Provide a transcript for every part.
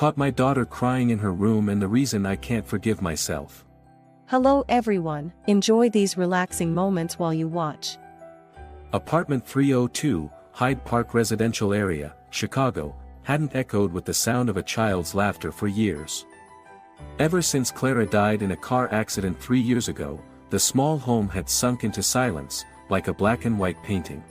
caught my daughter crying in her room and the reason I can't forgive myself. Hello everyone, enjoy these relaxing moments while you watch. Apartment 302, Hyde Park Residential Area, Chicago, hadn't echoed with the sound of a child's laughter for years. Ever since Clara died in a car accident 3 years ago, the small home had sunk into silence, like a black and white painting.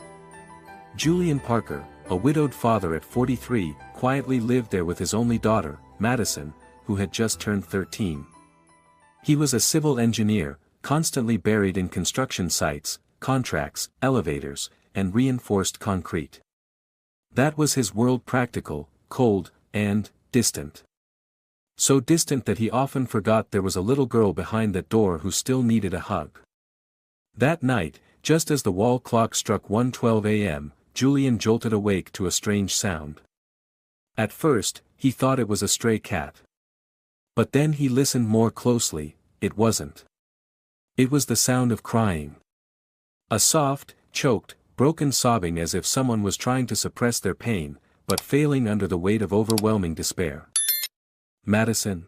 Julian Parker, a widowed father at 43, quietly lived there with his only daughter, Madison, who had just turned 13. He was a civil engineer, constantly buried in construction sites, contracts, elevators, and reinforced concrete. That was his world, practical, cold, and distant. So distant that he often forgot there was a little girl behind that door who still needed a hug. That night, just as the wall clock struck 1:12 a.m., Julian jolted awake to a strange sound. At first, he thought it was a stray cat. But then he listened more closely. It wasn't. It was the sound of crying. A soft, choked, broken sobbing, as if someone was trying to suppress their pain, but failing under the weight of overwhelming despair. "Madison?"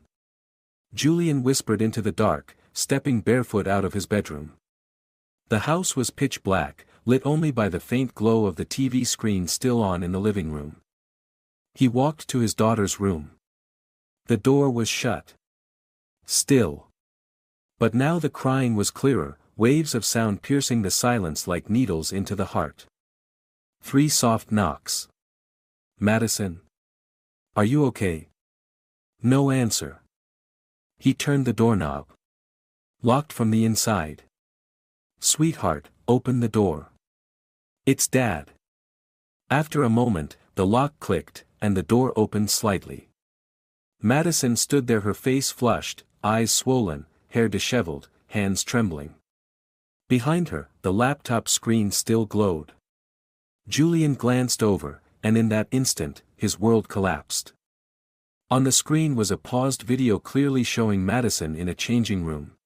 Julian whispered into the dark, stepping barefoot out of his bedroom. The house was pitch black, lit only by the faint glow of the TV screen still on in the living room. He walked to his daughter's room. The door was shut. Still. But now the crying was clearer, waves of sound piercing the silence like needles into the heart. 3 soft knocks. "Madison? Are you okay?" No answer. He turned the doorknob. Locked from the inside. "Sweetheart, open the door. It's Dad." After a moment, the lock clicked, and the door opened slightly. Madison stood there, her face flushed, eyes swollen, hair disheveled, hands trembling. Behind her, the laptop screen still glowed. Julian glanced over, and in that instant, his world collapsed. On the screen was a paused video clearly showing Madison in a changing room.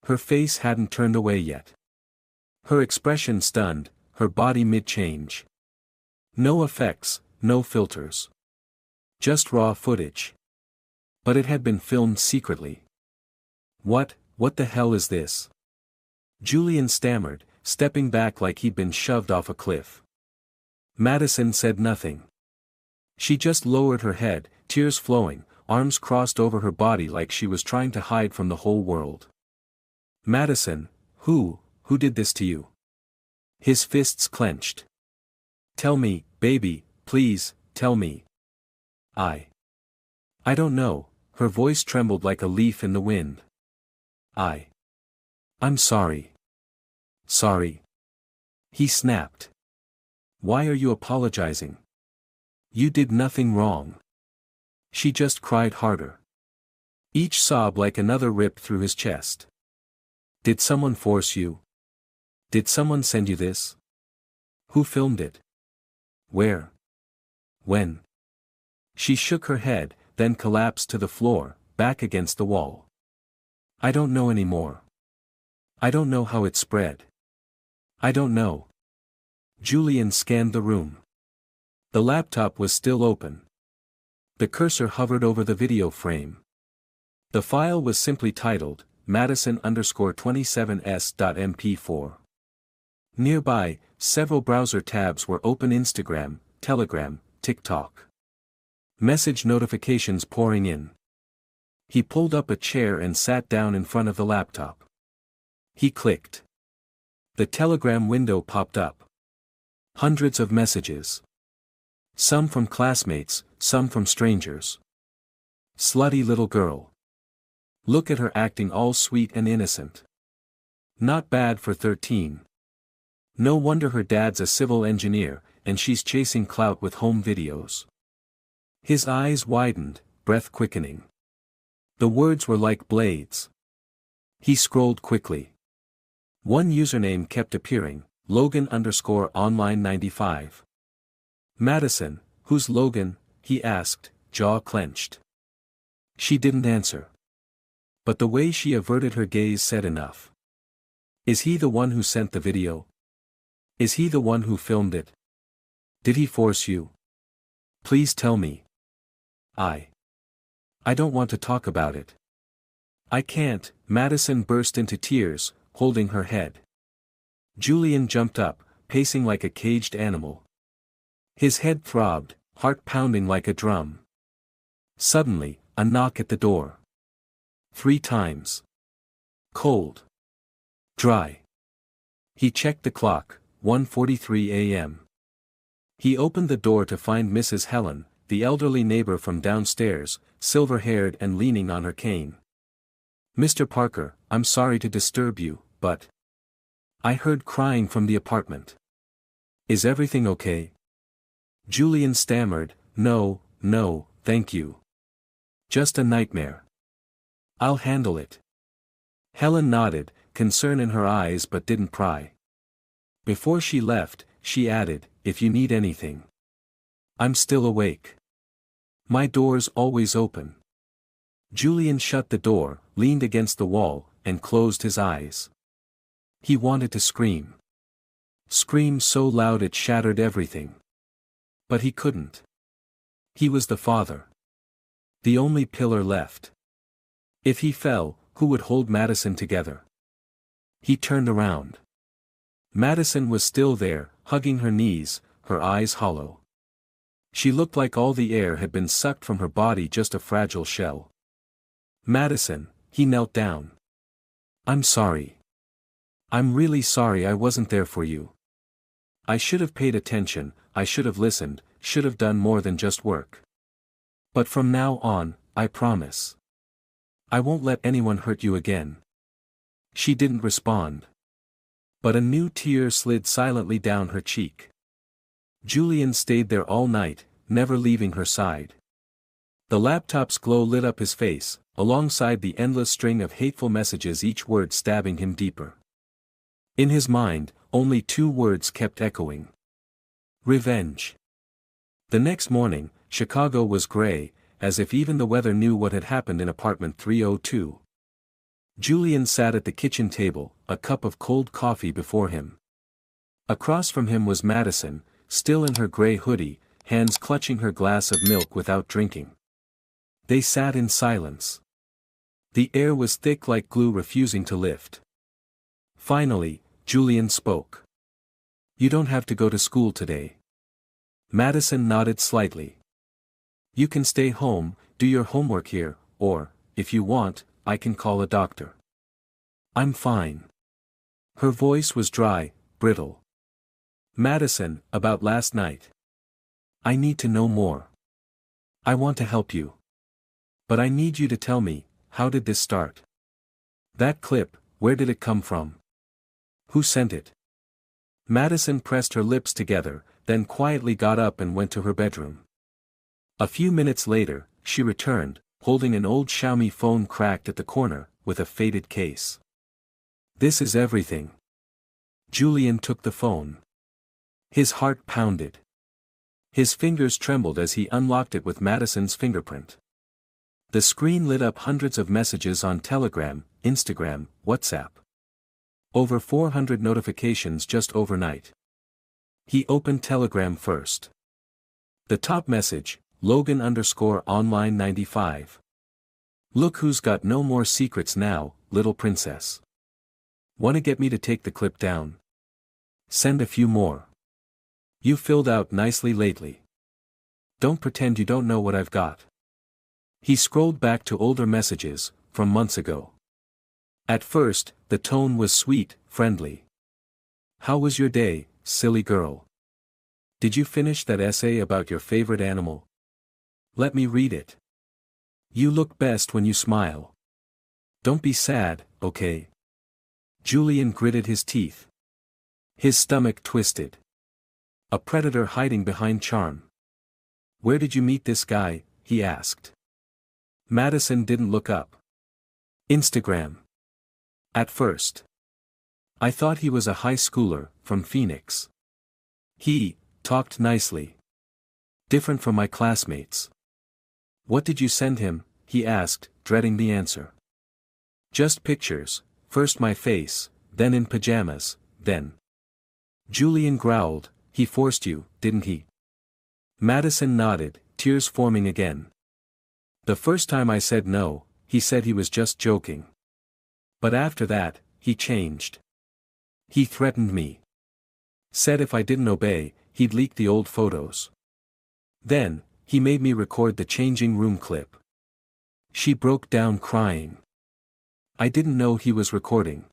Her face hadn't turned away yet. Her expression stunned, her body mid-change. No effects, no filters. Just raw footage. But it had been filmed secretly. What the hell is this?" Julian stammered, stepping back like he'd been shoved off a cliff. Madison said nothing. She just lowered her head, tears flowing, arms crossed over her body like she was trying to hide from the whole world. "Madison, who did this to you?" His fists clenched. "Tell me, baby, please, tell me." I don't know," her voice trembled like a leaf in the wind. I'm sorry. Sorry." He snapped. "Why are you apologizing? You did nothing wrong." She just cried harder. Each sob like another rip through his chest. "Did someone force you? Did someone send you this? Who filmed it? Where? When?" She shook her head, then collapsed to the floor, back against the wall. "I don't know anymore. I don't know how it spread. I don't know." Julian scanned the room. The laptop was still open. The cursor hovered over the video frame. The file was simply titled, Madison_27s.mp4. Nearby, several browser tabs were open: Instagram, Telegram, TikTok. Message notifications pouring in. He pulled up a chair and sat down in front of the laptop. He clicked. The Telegram window popped up. Hundreds of messages. Some from classmates, some from strangers. "Slutty little girl. Look at her acting all sweet and innocent. Not bad for 13. No wonder her dad's a civil engineer, and she's chasing clout with home videos." His eyes widened, breath quickening. The words were like blades. He scrolled quickly. One username kept appearing, Logan_online95. "Madison, who's Logan?" he asked, jaw clenched. She didn't answer. But the way she averted her gaze said enough. "Is he the one who sent the video? Is he the one who filmed it? Did he force you? Please tell me." I don't want to talk about it. I can't, Madison burst into tears, holding her head. Julian jumped up, pacing like a caged animal. His head throbbed, heart pounding like a drum. Suddenly, a knock at the door. 3 times. Cold. Dry. He checked the clock, 1:43 a.m. He opened the door to find Mrs. Helen, the elderly neighbor from downstairs, silver-haired and leaning on her cane. "Mr. Parker, I'm sorry to disturb you, but I heard crying from the apartment. Is everything okay?" Julian stammered, No, thank you. Just a nightmare. I'll handle it." Helen nodded, concern in her eyes but didn't pry. Before she left, she added, "If you need anything. I'm still awake. My door's always open." Julian shut the door, leaned against the wall, and closed his eyes. He wanted to scream. Scream so loud it shattered everything. But he couldn't. He was the father. The only pillar left. If he fell, who would hold Madison together? He turned around. Madison was still there, hugging her knees, her eyes hollow. She looked like all the air had been sucked from her body, just a fragile shell. "Madison," he knelt down. "I'm sorry. I'm really sorry I wasn't there for you. I should have paid attention, I should have listened, should have done more than just work. But from now on, I promise. I won't let anyone hurt you again." She didn't respond. But a new tear slid silently down her cheek. Julian stayed there all night, never leaving her side. The laptop's glow lit up his face, alongside the endless string of hateful messages, each word stabbing him deeper. In his mind, only 2 words kept echoing. Revenge. The next morning, Chicago was gray, as if even the weather knew what had happened in apartment 302. Julian sat at the kitchen table, a cup of cold coffee before him. Across from him was Madison, still in her gray hoodie, hands clutching her glass of milk without drinking. They sat in silence. The air was thick like glue, refusing to lift. Finally, Julian spoke. "You don't have to go to school today." Madison nodded slightly. "You can stay home, do your homework here, or, if you want, I can call a doctor." "I'm fine." Her voice was dry, brittle. "Madison, about last night. I need to know more. I want to help you. But I need you to tell me, how did this start? That clip, where did it come from? Who sent it?" Madison pressed her lips together, then quietly got up and went to her bedroom. A few minutes later, she returned, holding an old Xiaomi phone cracked at the corner, with a faded case. "This is everything." Julian took the phone. His heart pounded. His fingers trembled as he unlocked it with Madison's fingerprint. The screen lit up hundreds of messages on Telegram, Instagram, WhatsApp. Over 400 notifications just overnight. He opened Telegram first. The top message, Logan_online95. "Look who's got no more secrets now, little princess. Wanna get me to take the clip down? Send a few more. You filled out nicely lately. Don't pretend you don't know what I've got." He scrolled back to older messages, from months ago. At first, the tone was sweet, friendly. "How was your day, silly girl? Did you finish that essay about your favorite animal? Let me read it. You look best when you smile. Don't be sad, okay?" Julian gritted his teeth. His stomach twisted. A predator hiding behind charm. "Where did you meet this guy?" he asked. Madison didn't look up. "Instagram. At first. I thought he was a high schooler, from Phoenix. He talked nicely. Different from my classmates." "What did you send him?" he asked, dreading the answer. "Just pictures, first my face, then in pajamas, then." Julian growled, "He forced you, didn't he?" Madison nodded, tears forming again. The first time I said no, he said he was just joking. But after that, he changed. He threatened me. Said if I didn't obey, he'd leak the old photos. Then, he made me record the changing room clip. She broke down crying. I didn't know he was recording.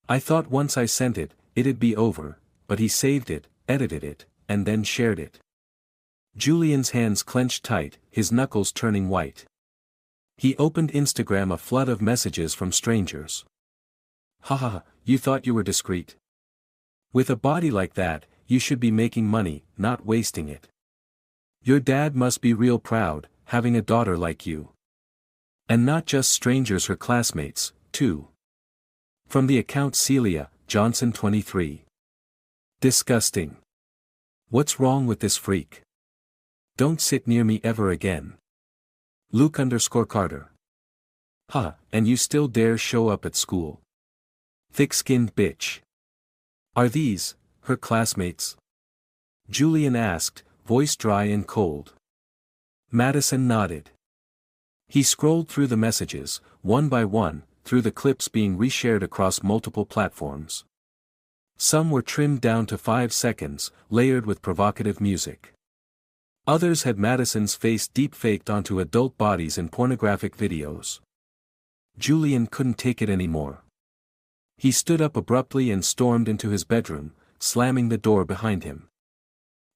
I thought once I sent it, it'd be over, but he saved it, edited it, and then shared it. Julian's hands clenched tight, his knuckles turning white. He opened Instagram, a flood of messages from strangers. Haha, you thought you were discreet? With a body like that, you should be making money, not wasting it. Your dad must be real proud, having a daughter like you. And not just strangers, her classmates, too. From the account Celia, Johnson 23. Disgusting. What's wrong with this freak? Don't sit near me ever again. Luke_Carter. Ha, and you still dare show up at school. Thick-skinned bitch. Are these her classmates? Julian asked, voice dry and cold. Madison nodded. He scrolled through the messages, one by one, through the clips being reshared across multiple platforms. Some were trimmed down to 5 seconds, layered with provocative music. Others had Madison's face deep-faked onto adult bodies in pornographic videos. Julian couldn't take it anymore. He stood up abruptly and stormed into his bedroom, slamming the door behind him.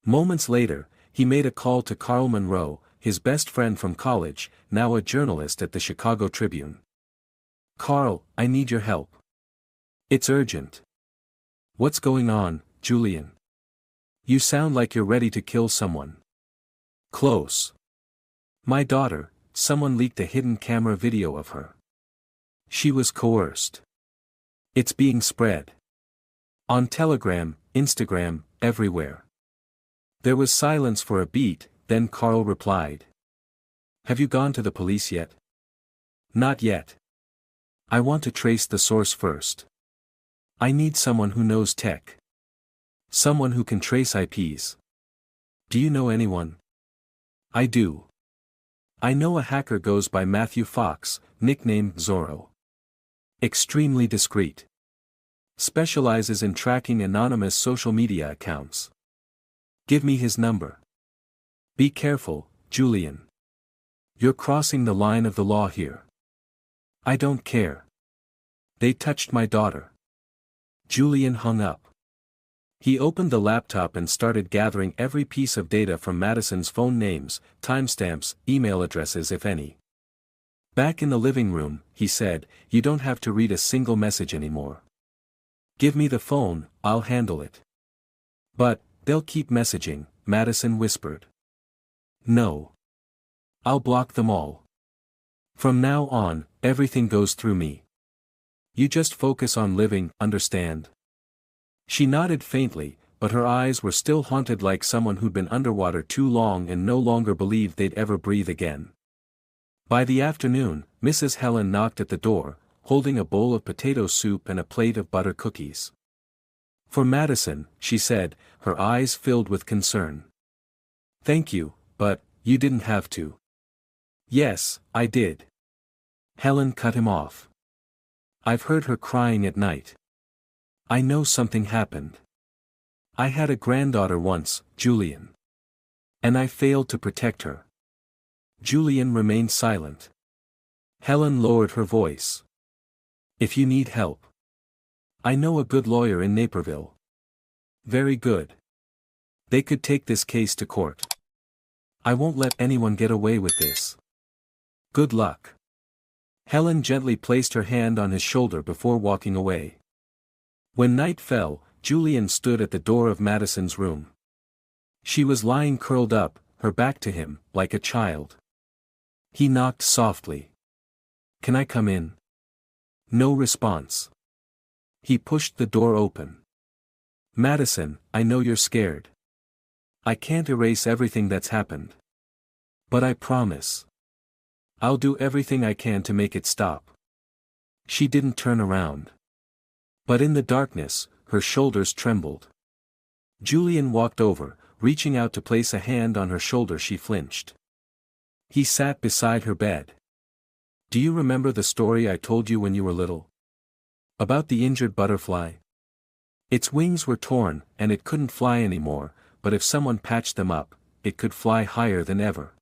Moments later, he made a call to Carl Monroe, his best friend from college, now a journalist at the Chicago Tribune. Carl, I need your help. It's urgent. What's going on, Julian? You sound like you're ready to kill someone. Close. My daughter, someone leaked a hidden camera video of her. She was coerced. It's being spread. On Telegram, Instagram, everywhere. There was silence for a beat, then Carl replied. Have you gone to the police yet? Not yet. I want to trace the source first. I need someone who knows tech. Someone who can trace IPs. Do you know anyone? I do. I know a hacker goes by Matthew Fox, nicknamed Zorro. Extremely discreet. Specializes in tracking anonymous social media accounts. Give me his number. Be careful, Julian. You're crossing the line of the law here. I don't care. They touched my daughter. Julian hung up. He opened the laptop and started gathering every piece of data from Madison's phone: names, timestamps, email addresses if any. Back in the living room, he said, you don't have to read a single message anymore. Give me the phone, I'll handle it. But, they'll keep messaging, Madison whispered. No. I'll block them all. From now on, everything goes through me. You just focus on living, understand? She nodded faintly, but her eyes were still haunted like someone who'd been underwater too long and no longer believed they'd ever breathe again. By the afternoon, Mrs. Helen knocked at the door, holding a bowl of potato soup and a plate of butter cookies. For Madison, she said, her eyes filled with concern. Thank you, but, you didn't have to. Yes, I did. Helen cut him off. I've heard her crying at night. I know something happened. I had a granddaughter once, Julian. And I failed to protect her. Julian remained silent. Helen lowered her voice. If you need help. I know a good lawyer in Naperville. Very good. They could take this case to court. I won't let anyone get away with this. Good luck. Helen gently placed her hand on his shoulder before walking away. When night fell, Julian stood at the door of Madison's room. She was lying curled up, her back to him, like a child. He knocked softly. Can I come in? No response. He pushed the door open. Madison, I know you're scared. I can't erase everything that's happened. But I promise. I'll do everything I can to make it stop. She didn't turn around. But in the darkness, her shoulders trembled. Julian walked over, reaching out to place a hand on her shoulder. She flinched. He sat beside her bed. Do you remember the story I told you when you were little? About the injured butterfly? Its wings were torn, and it couldn't fly anymore, but if someone patched them up, it could fly higher than ever.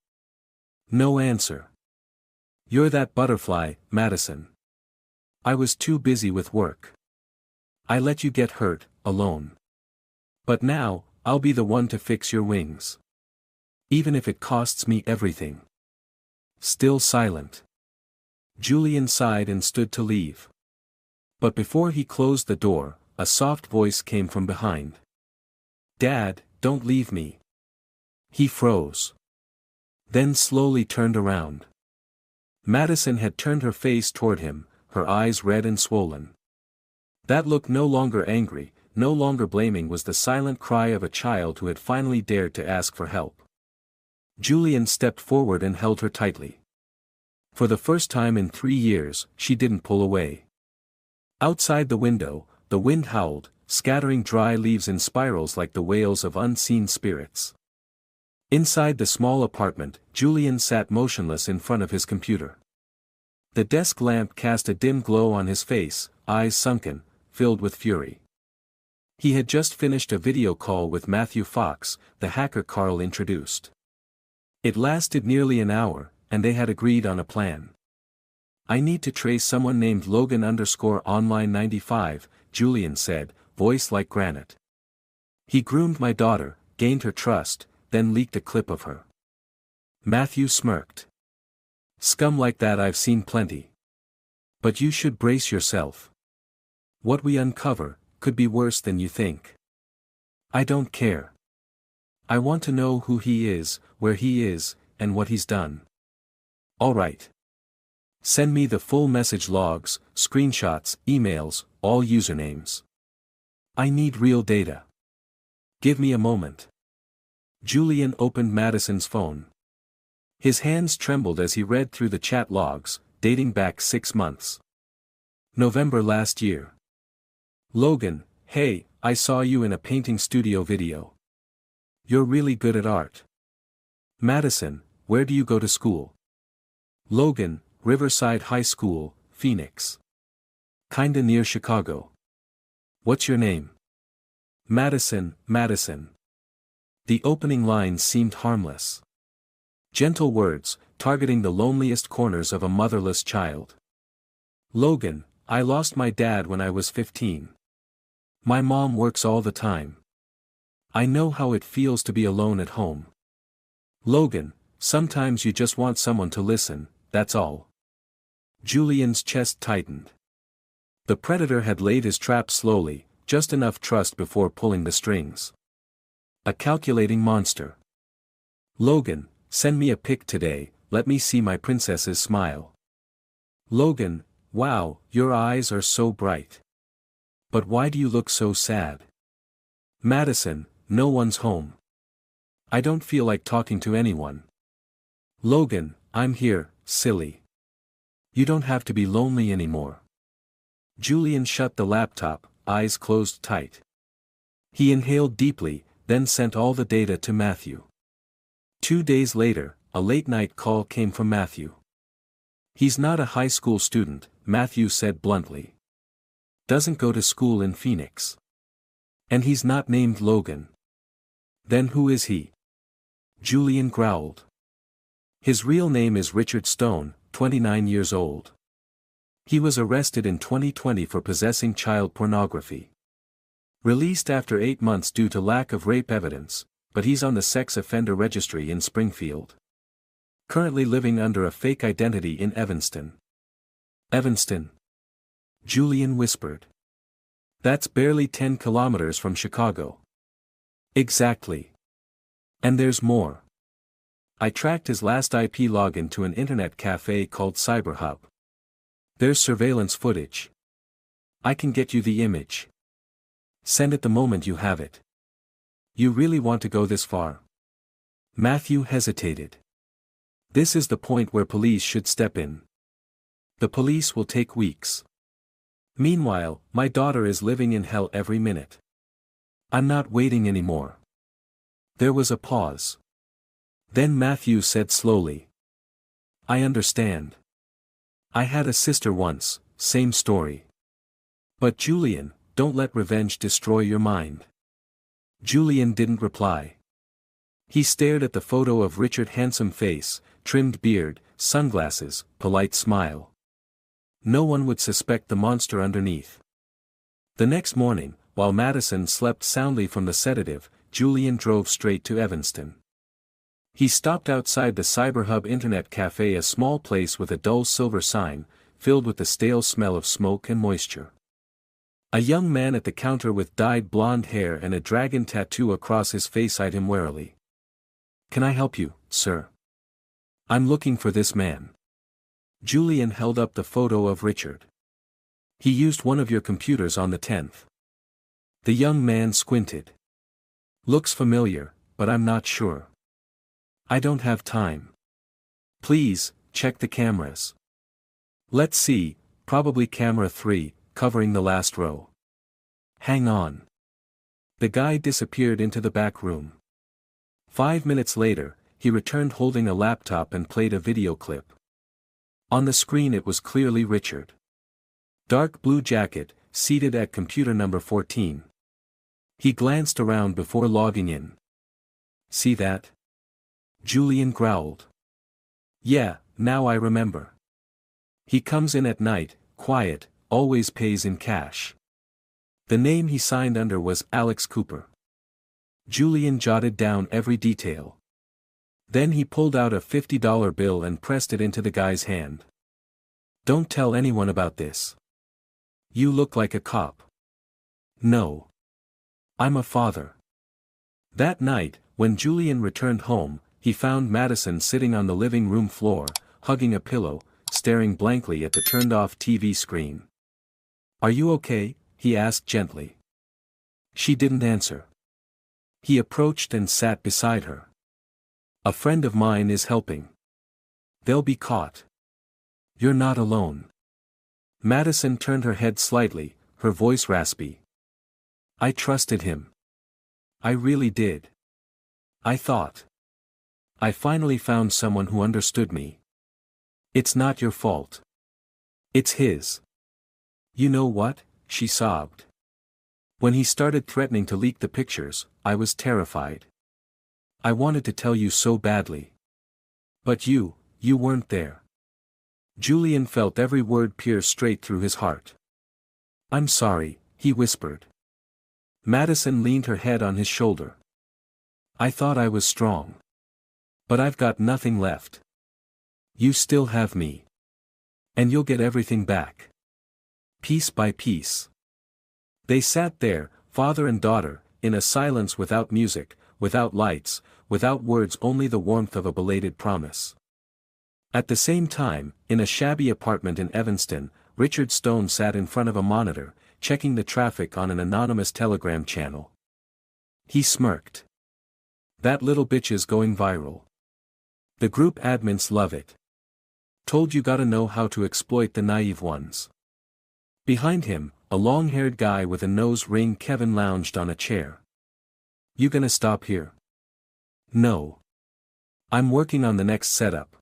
No answer. You're that butterfly, Madison. I was too busy with work. I let you get hurt, alone. But now, I'll be the one to fix your wings. Even if it costs me everything. Still silent. Julian sighed and stood to leave. But before he closed the door, a soft voice came from behind. Dad, don't leave me. He froze. Then slowly turned around. Madison had turned her face toward him, her eyes red and swollen. That look no longer angry, no longer blaming, was the silent cry of a child who had finally dared to ask for help. Julian stepped forward and held her tightly. For the first time in 3 years, she didn't pull away. Outside the window, the wind howled, scattering dry leaves in spirals like the wails of unseen spirits. Inside the small apartment, Julian sat motionless in front of his computer. The desk lamp cast a dim glow on his face, eyes sunken, filled with fury. He had just finished a video call with Matthew Fox, the hacker Carl introduced. It lasted nearly an hour, and they had agreed on a plan. I need to trace someone named Logan_online95, Julian said, voice like granite. He groomed my daughter, gained her trust, then leaked a clip of her. Matthew smirked. Scum like that I've seen plenty. But you should brace yourself. What we uncover could be worse than you think. I don't care. I want to know who he is, where he is, and what he's done. All right. Send me the full message logs, screenshots, emails, all usernames. I need real data. Give me a moment. Julian opened Madison's phone. His hands trembled as he read through the chat logs, dating back 6 months. November last year. Logan, hey, I saw you in a painting studio video. You're really good at art. Madison, where do you go to school? Logan, Riverside High School, Phoenix. Kinda near Chicago. What's your name? Madison, Madison. The opening lines seemed harmless. Gentle words, targeting the loneliest corners of a motherless child. Logan, I lost my dad when I was 15. My mom works all the time. I know how it feels to be alone at home. Logan, sometimes you just want someone to listen, that's all. Julian's chest tightened. The predator had laid his trap slowly, just enough trust before pulling the strings. A calculating monster. Logan, send me a pic today, let me see my princess's smile. Logan, wow, your eyes are so bright. But why do you look so sad? Madison, no one's home. I don't feel like talking to anyone. Logan, I'm here, silly. You don't have to be lonely anymore. Julian shut the laptop, eyes closed tight. He inhaled deeply, then sent all the data to Matthew. 2 days later, a late-night call came from Matthew. He's not a high school student, Matthew said bluntly. Doesn't go to school in Phoenix. And he's not named Logan. Then who is he? Julian growled. His real name is Richard Stone, 29 years old. He was arrested in 2020 for possessing child pornography. Released after 8 months due to lack of rape evidence, but he's on the sex offender registry in Springfield. Currently living under a fake identity in Evanston. Evanston? Julian whispered. That's barely 10 kilometers from Chicago. Exactly. And there's more. I tracked his last IP login to an internet cafe called CyberHub. There's surveillance footage. I can get you the image. Send it the moment you have it. You really want to go this far? Matthew hesitated. This is the point where police should step in. The police will take weeks. Meanwhile, my daughter is living in hell every minute. I'm not waiting anymore. There was a pause. Then Matthew said slowly. I understand. I had a sister once, same story. But Julian, don't let revenge destroy your mind. Julian didn't reply. He stared at the photo of Richard's handsome face, trimmed beard, sunglasses, polite smile. No one would suspect the monster underneath. The next morning, while Madison slept soundly from the sedative, Julian drove straight to Evanston. He stopped outside the CyberHub Internet Cafe, a small place with a dull silver sign, filled with the stale smell of smoke and moisture. A young man at the counter with dyed blonde hair and a dragon tattoo across his face eyed him warily. "Can I help you, sir? I'm looking for this man." Julian held up the photo of Richard. "He used one of your computers on the 10th. The young man squinted. "Looks familiar, but I'm not sure. I don't have time." "Please, check the cameras." "Let's see, probably camera 3, covering the last row." "Hang on." The guy disappeared into the back room. 5 minutes later, he returned holding a laptop and played a video clip. On the screen it was clearly Richard. Dark blue jacket, seated at computer number 14. He glanced around before logging in. "See that?" Julian growled. "Yeah, now I remember. He comes in at night, quiet, always pays in cash." The name he signed under was Alex Cooper. Julian jotted down every detail. Then he pulled out a $50 bill and pressed it into the guy's hand. "Don't tell anyone about this. You look like a cop." "No. I'm a father." That night, when Julian returned home, he found Madison sitting on the living room floor, hugging a pillow, staring blankly at the turned-off TV screen. "Are you okay?" he asked gently. She didn't answer. He approached and sat beside her. "A friend of mine is helping. They'll be caught. You're not alone." Madison turned her head slightly, her voice raspy. "I trusted him. I really did. I thought. I finally found someone who understood me. It's not your fault. It's his." "You know what?" she sobbed. "When he started threatening to leak the pictures, I was terrified. I wanted to tell you so badly. But you weren't there." Julian felt every word pierce straight through his heart. "I'm sorry," he whispered. Madison leaned her head on his shoulder. "I thought I was strong. But I've got nothing left. You still have me. And you'll get everything back. Piece by piece." They sat there, father and daughter, in a silence without music, without lights, without words, only the warmth of a belated promise. At the same time, in a shabby apartment in Evanston, Richard Stone sat in front of a monitor, checking the traffic on an anonymous Telegram channel. He smirked. "That little bitch is going viral. The group admins love it. Told you gotta know how to exploit the naive ones." Behind him, a long-haired guy with a nose ring Kevin lounged on a chair. "You gonna stop here?" "No. I'm working on the next setup.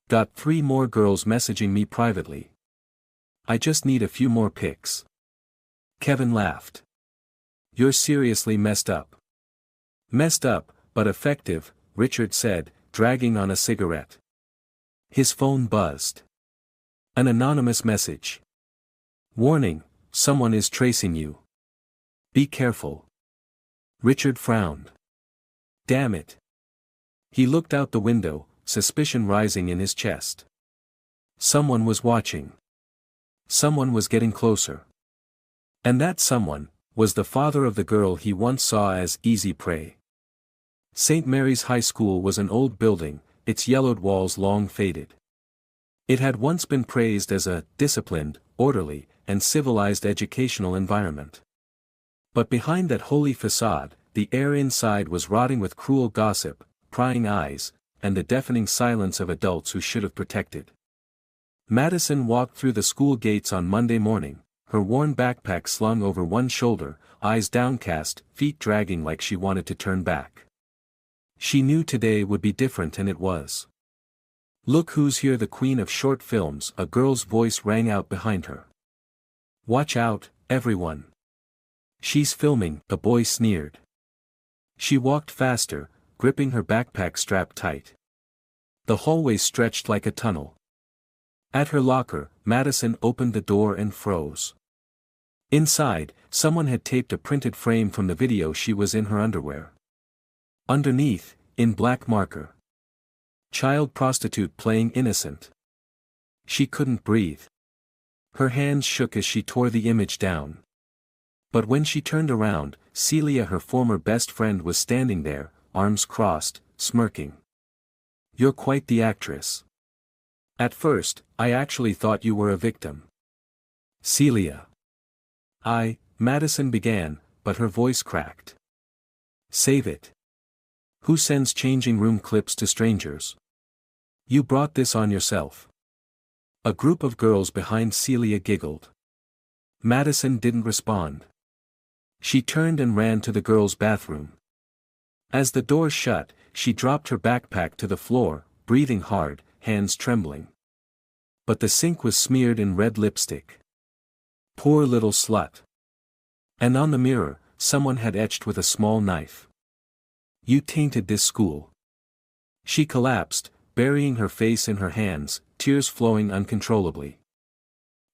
Got 3 more girls messaging me privately. I just need a few more pics." Kevin laughed. "You're seriously messed up." "Messed up, but effective," Richard said, dragging on a cigarette. His phone buzzed. An anonymous message. "Warning, someone is tracing you. Be careful." Richard frowned. Damn it. He looked out the window, suspicion rising in his chest. Someone was watching. Someone was getting closer. And that someone was the father of the girl he once saw as easy prey. St. Mary's High School was an old building, its yellowed walls long faded. It had once been praised as a disciplined, orderly, and civilized educational environment. But behind that holy facade, the air inside was rotting with cruel gossip, prying eyes, and the deafening silence of adults who should have protected. Madison walked through the school gates on Monday morning, her worn backpack slung over one shoulder, eyes downcast, feet dragging like she wanted to turn back. She knew today would be different, and it was. Look who's here, the queen of short films, a girl's voice rang out behind her. Watch out, everyone. She's filming, the boy sneered. She walked faster, gripping her backpack strap tight. The hallway stretched like a tunnel. At her locker, Madison opened the door and froze. Inside, someone had taped a printed frame from the video she was in her underwear. Underneath, in black marker. Child prostitute playing innocent. She couldn't breathe. Her hands shook as she tore the image down. But when she turned around, Celia, her former best friend, was standing there, arms crossed, smirking. You're quite the actress. At first, I actually thought you were a victim. Celia. Madison began, but her voice cracked. Save it. Who sends changing room clips to strangers? You brought this on yourself. A group of girls behind Celia giggled. Madison didn't respond. She turned and ran to the girls' bathroom. As the door shut, she dropped her backpack to the floor, breathing hard, hands trembling. But the sink was smeared in red lipstick. Poor little slut. And on the mirror, someone had etched with a small knife. You tainted this school. She collapsed, burying her face in her hands, tears flowing uncontrollably.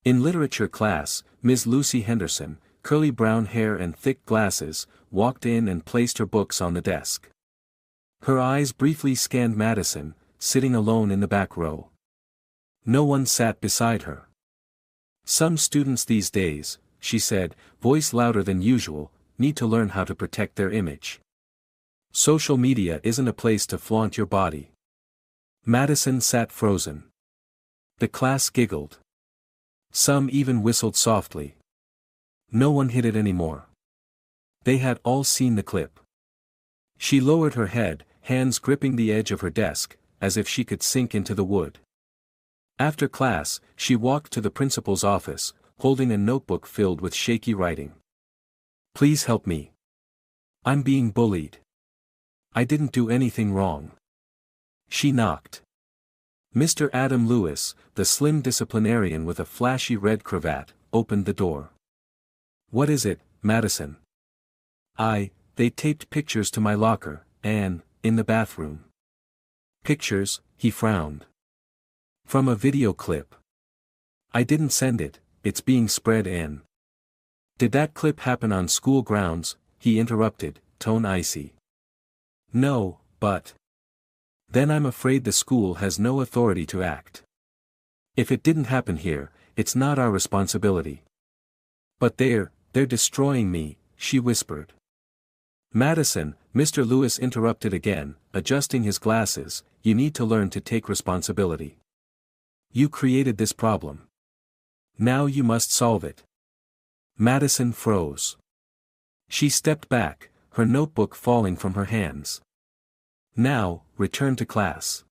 In literature class, Ms. Lucy Henderson, curly brown hair and thick glasses, walked in and placed her books on the desk. Her eyes briefly scanned Madison, sitting alone in the back row. No one sat beside her. Some students these days, she said, voice louder than usual, need to learn how to protect their image. Social media isn't a place to flaunt your body. Madison sat frozen. The class giggled. Some even whistled softly. No one hid it anymore. They had all seen the clip. She lowered her head, hands gripping the edge of her desk, as if she could sink into the wood. After class, she walked to the principal's office, holding a notebook filled with shaky writing. Please help me. I'm being bullied. I didn't do anything wrong. She knocked. Mr. Adam Lewis, the slim disciplinarian with a flashy red cravat, opened the door. What is it, Madison? They taped pictures to my locker, in the bathroom. Pictures, he frowned. From a video clip. I didn't send it, it's being spread in. Did that clip happen on school grounds? He interrupted, tone icy. No, but. Then I'm afraid the school has no authority to act. If it didn't happen here, it's not our responsibility. But they're destroying me, she whispered. Madison, Mr. Lewis interrupted again, adjusting his glasses, you need to learn to take responsibility. You created this problem. Now you must solve it. Madison froze. She stepped back, her notebook falling from her hands. Now, return to class.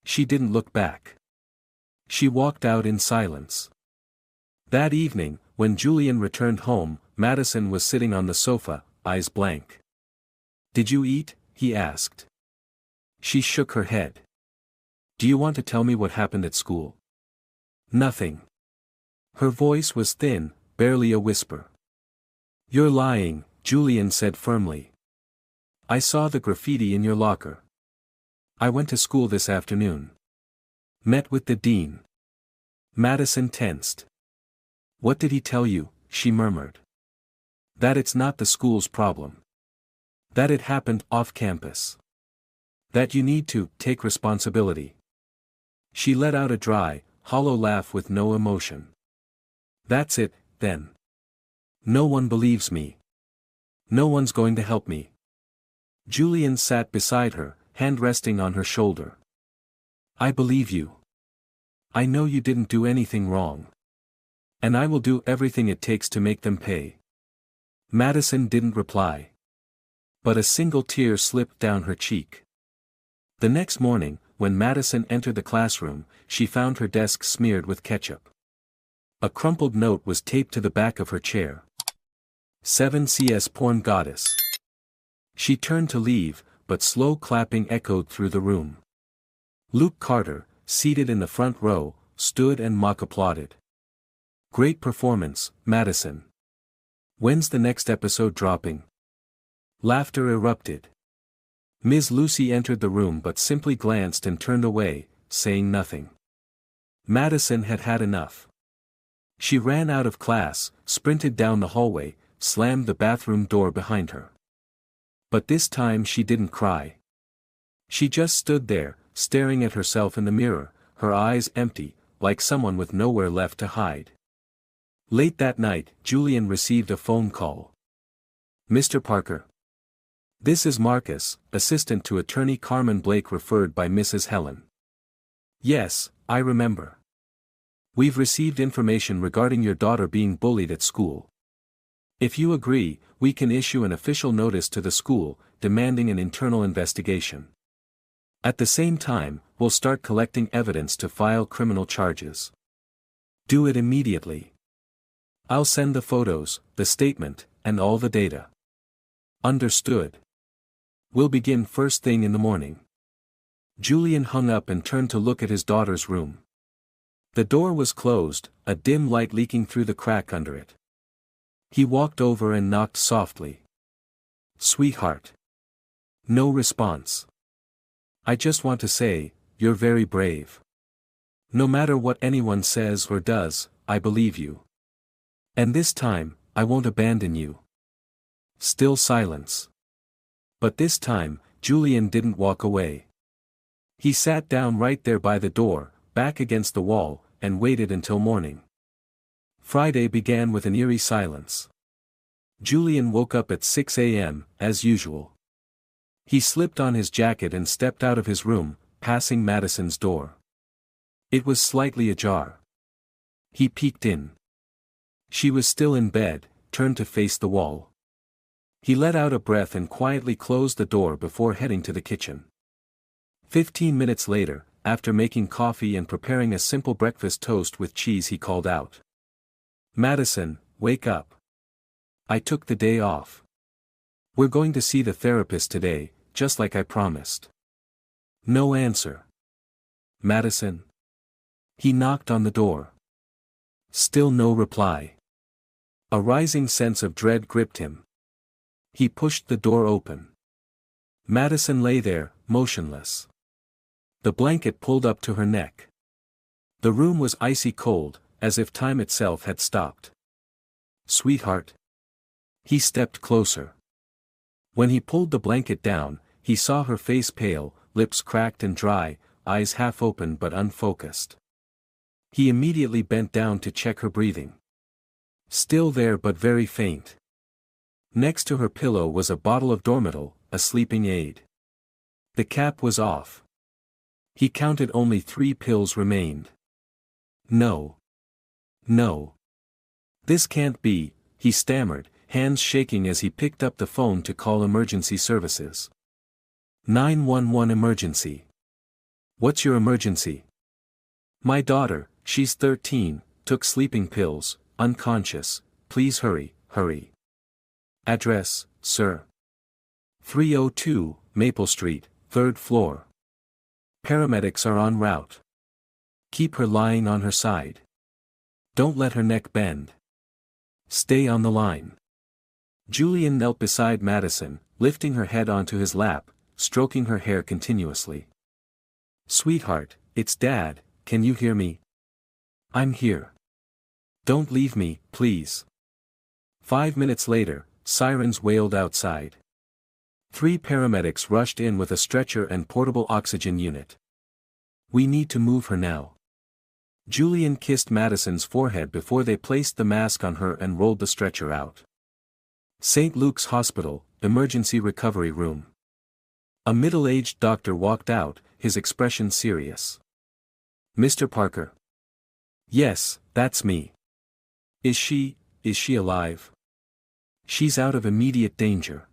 She didn't look back. She walked out in silence. That evening, when Julian returned home, Madison was sitting on the sofa, eyes blank. Did you eat? He asked. She shook her head. Do you want to tell me what happened at school? Nothing. Her voice was thin, barely a whisper. You're lying, Julian said firmly. I saw the graffiti in your locker. I went to school this afternoon. Met with the dean. Madison tensed. What did he tell you? She murmured. That it's not the school's problem. That it happened off campus. That you need to take responsibility. She let out a dry, hollow laugh with no emotion. That's it, then. No one believes me. No one's going to help me. Julian sat beside her, hand resting on her shoulder. I believe you. I know you didn't do anything wrong. And I will do everything it takes to make them pay. Madison didn't reply. But a single tear slipped down her cheek. The next morning, when Madison entered the classroom, she found her desk smeared with ketchup. A crumpled note was taped to the back of her chair. 7cs Porn Goddess. She turned to leave, but slow clapping echoed through the room. Luke Carter, seated in the front row, stood and mock applauded. Great performance, Madison. When's the next episode dropping? Laughter erupted. Ms. Lucy entered the room but simply glanced and turned away, saying nothing. Madison had had enough. She ran out of class, sprinted down the hallway, slammed the bathroom door behind her. But this time she didn't cry. She just stood there, staring at herself in the mirror, her eyes empty, like someone with nowhere left to hide. Late that night, Julian received a phone call. Mr. Parker. This is Marcus, assistant to attorney Carmen Blake referred by Mrs. Helen. Yes, I remember. We've received information regarding your daughter being bullied at school. If you agree, we can issue an official notice to the school, demanding an internal investigation. At the same time, we'll start collecting evidence to file criminal charges. Do it immediately. I'll send the photos, the statement, and all the data. Understood. We'll begin first thing in the morning. Julian hung up and turned to look at his daughter's room. The door was closed, a dim light leaking through the crack under it. He walked over and knocked softly. Sweetheart. No response. I just want to say, you're very brave. No matter what anyone says or does, I believe you. And this time, I won't abandon you. Still silence. But this time, Julian didn't walk away. He sat down right there by the door, back against the wall, and waited until morning. Friday began with an eerie silence. Julian woke up at 6 a.m., as usual. He slipped on his jacket and stepped out of his room, passing Madison's door. It was slightly ajar. He peeked in. She was still in bed, turned to face the wall. He let out a breath and quietly closed the door before heading to the kitchen. 15 minutes later, after making coffee and preparing a simple breakfast toast with cheese, he called out. Madison, wake up. I took the day off. We're going to see the therapist today, just like I promised. No answer. Madison. He knocked on the door. Still no reply. A rising sense of dread gripped him. He pushed the door open. Madison lay there, motionless. The blanket pulled up to her neck. The room was icy cold, as if time itself had stopped. Sweetheart. He stepped closer. When he pulled the blanket down, he saw her face pale, lips cracked and dry, eyes half open but unfocused. He immediately bent down to check her breathing. Still there but very faint. Next to her pillow was a bottle of Dormital, a sleeping aid. The cap was off. He counted only 3 pills remained. No. No. This can't be, he stammered, hands shaking as he picked up the phone to call emergency services. 911 emergency. What's your emergency? My daughter, she's 13, took sleeping pills, unconscious, please hurry, hurry. Address, sir. 302, Maple Street, 3rd floor. Paramedics are en route. Keep her lying on her side. Don't let her neck bend. Stay on the line. Julian knelt beside Madison, lifting her head onto his lap, stroking her hair continuously. Sweetheart, it's Dad, can you hear me? I'm here. Don't leave me, please. 5 minutes later, sirens wailed outside. 3 paramedics rushed in with a stretcher and portable oxygen unit. We need to move her now. Julian kissed Madison's forehead before they placed the mask on her and rolled the stretcher out. St. Luke's Hospital, Emergency Recovery Room. A middle-aged doctor walked out, his expression serious. Mr. Parker. Yes, that's me. Is she alive? She's out of immediate danger.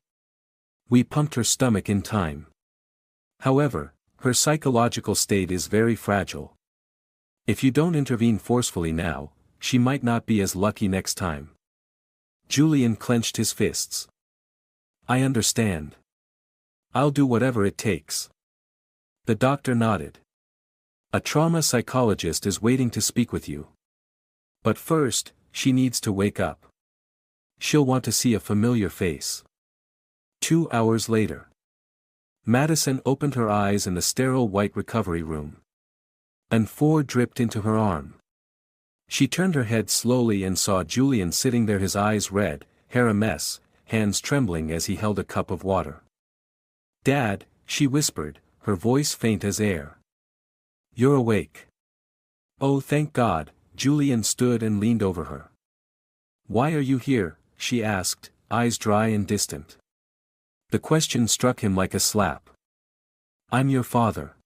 We pumped her stomach in time. However, her psychological state is very fragile. If you don't intervene forcefully now, she might not be as lucky next time. Julian clenched his fists. I understand. I'll do whatever it takes. The doctor nodded. A trauma psychologist is waiting to speak with you. But first, she needs to wake up. She'll want to see a familiar face. 2 hours later. Madison opened her eyes in the sterile white recovery room. And 4 dripped into her arm. She turned her head slowly and saw Julian sitting there, his eyes red, hair a mess, hands trembling as he held a cup of water. "Dad," she whispered, her voice faint as air. "You're awake." "Oh, thank God," Julian stood and leaned over her. "Why are you here?" she asked, eyes dry and distant. The question struck him like a slap. "I'm your father.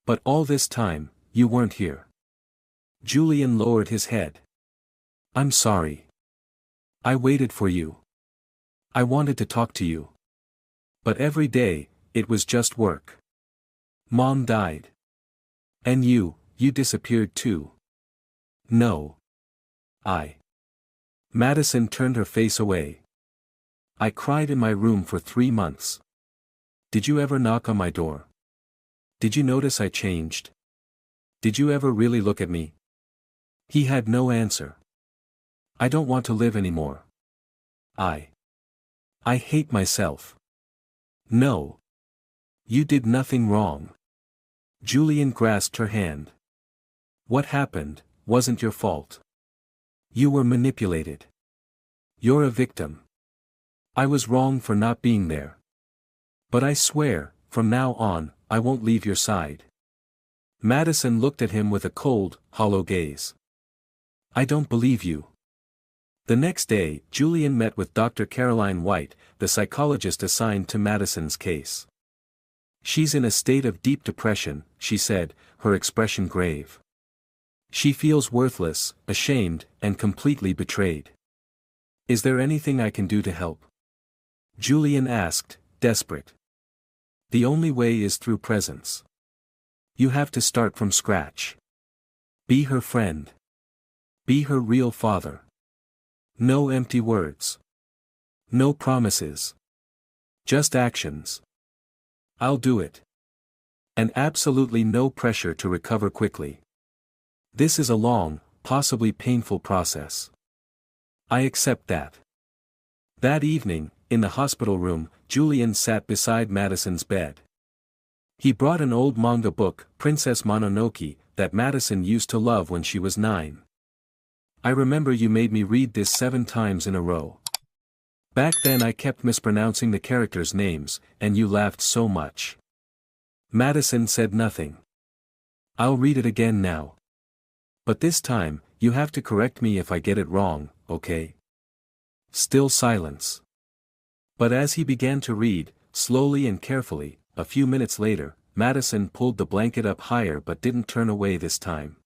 But all this time, you weren't here." Julian lowered his head. "I'm sorry. I waited for you. I wanted to talk to you. But every day, it was just work. Mom died. And you disappeared too." "No. Madison turned her face away. "I cried in my room for 3 months. Did you ever knock on my door? Did you notice I changed? Did you ever really look at me?" He had no answer. "I don't want to live anymore. I hate myself." "No. You did nothing wrong." Julian grasped her hand. "What happened wasn't your fault. You were manipulated. You're a victim. I was wrong for not being there. But I swear, from now on, I won't leave your side." Madison looked at him with a cold, hollow gaze. "I don't believe you." The next day, Julian met with Dr. Caroline White, the psychologist assigned to Madison's case. "She's in a state of deep depression," she said, her expression grave. "She feels worthless, ashamed, and completely betrayed. Is there anything I can do to help?" Julian asked, desperate. "The only way is through presence. You have to start from scratch. Be her friend. Be her real father. No empty words. No promises. Just actions. I'll do it. And absolutely no pressure to recover quickly. This is a long, possibly painful process. I accept that." That evening, in the hospital room, Julian sat beside Madison's bed. He brought an old manga book, Princess Mononoke, that Madison used to love when she was 9. "I remember you made me read this 7 times in a row. Back then I kept mispronouncing the characters' names, and you laughed so much." Madison said nothing. "I'll read it again now. But this time, you have to correct me if I get it wrong, okay?" Still silence. But as he began to read, slowly and carefully, a few minutes later, Madison pulled the blanket up higher but didn't turn away this time.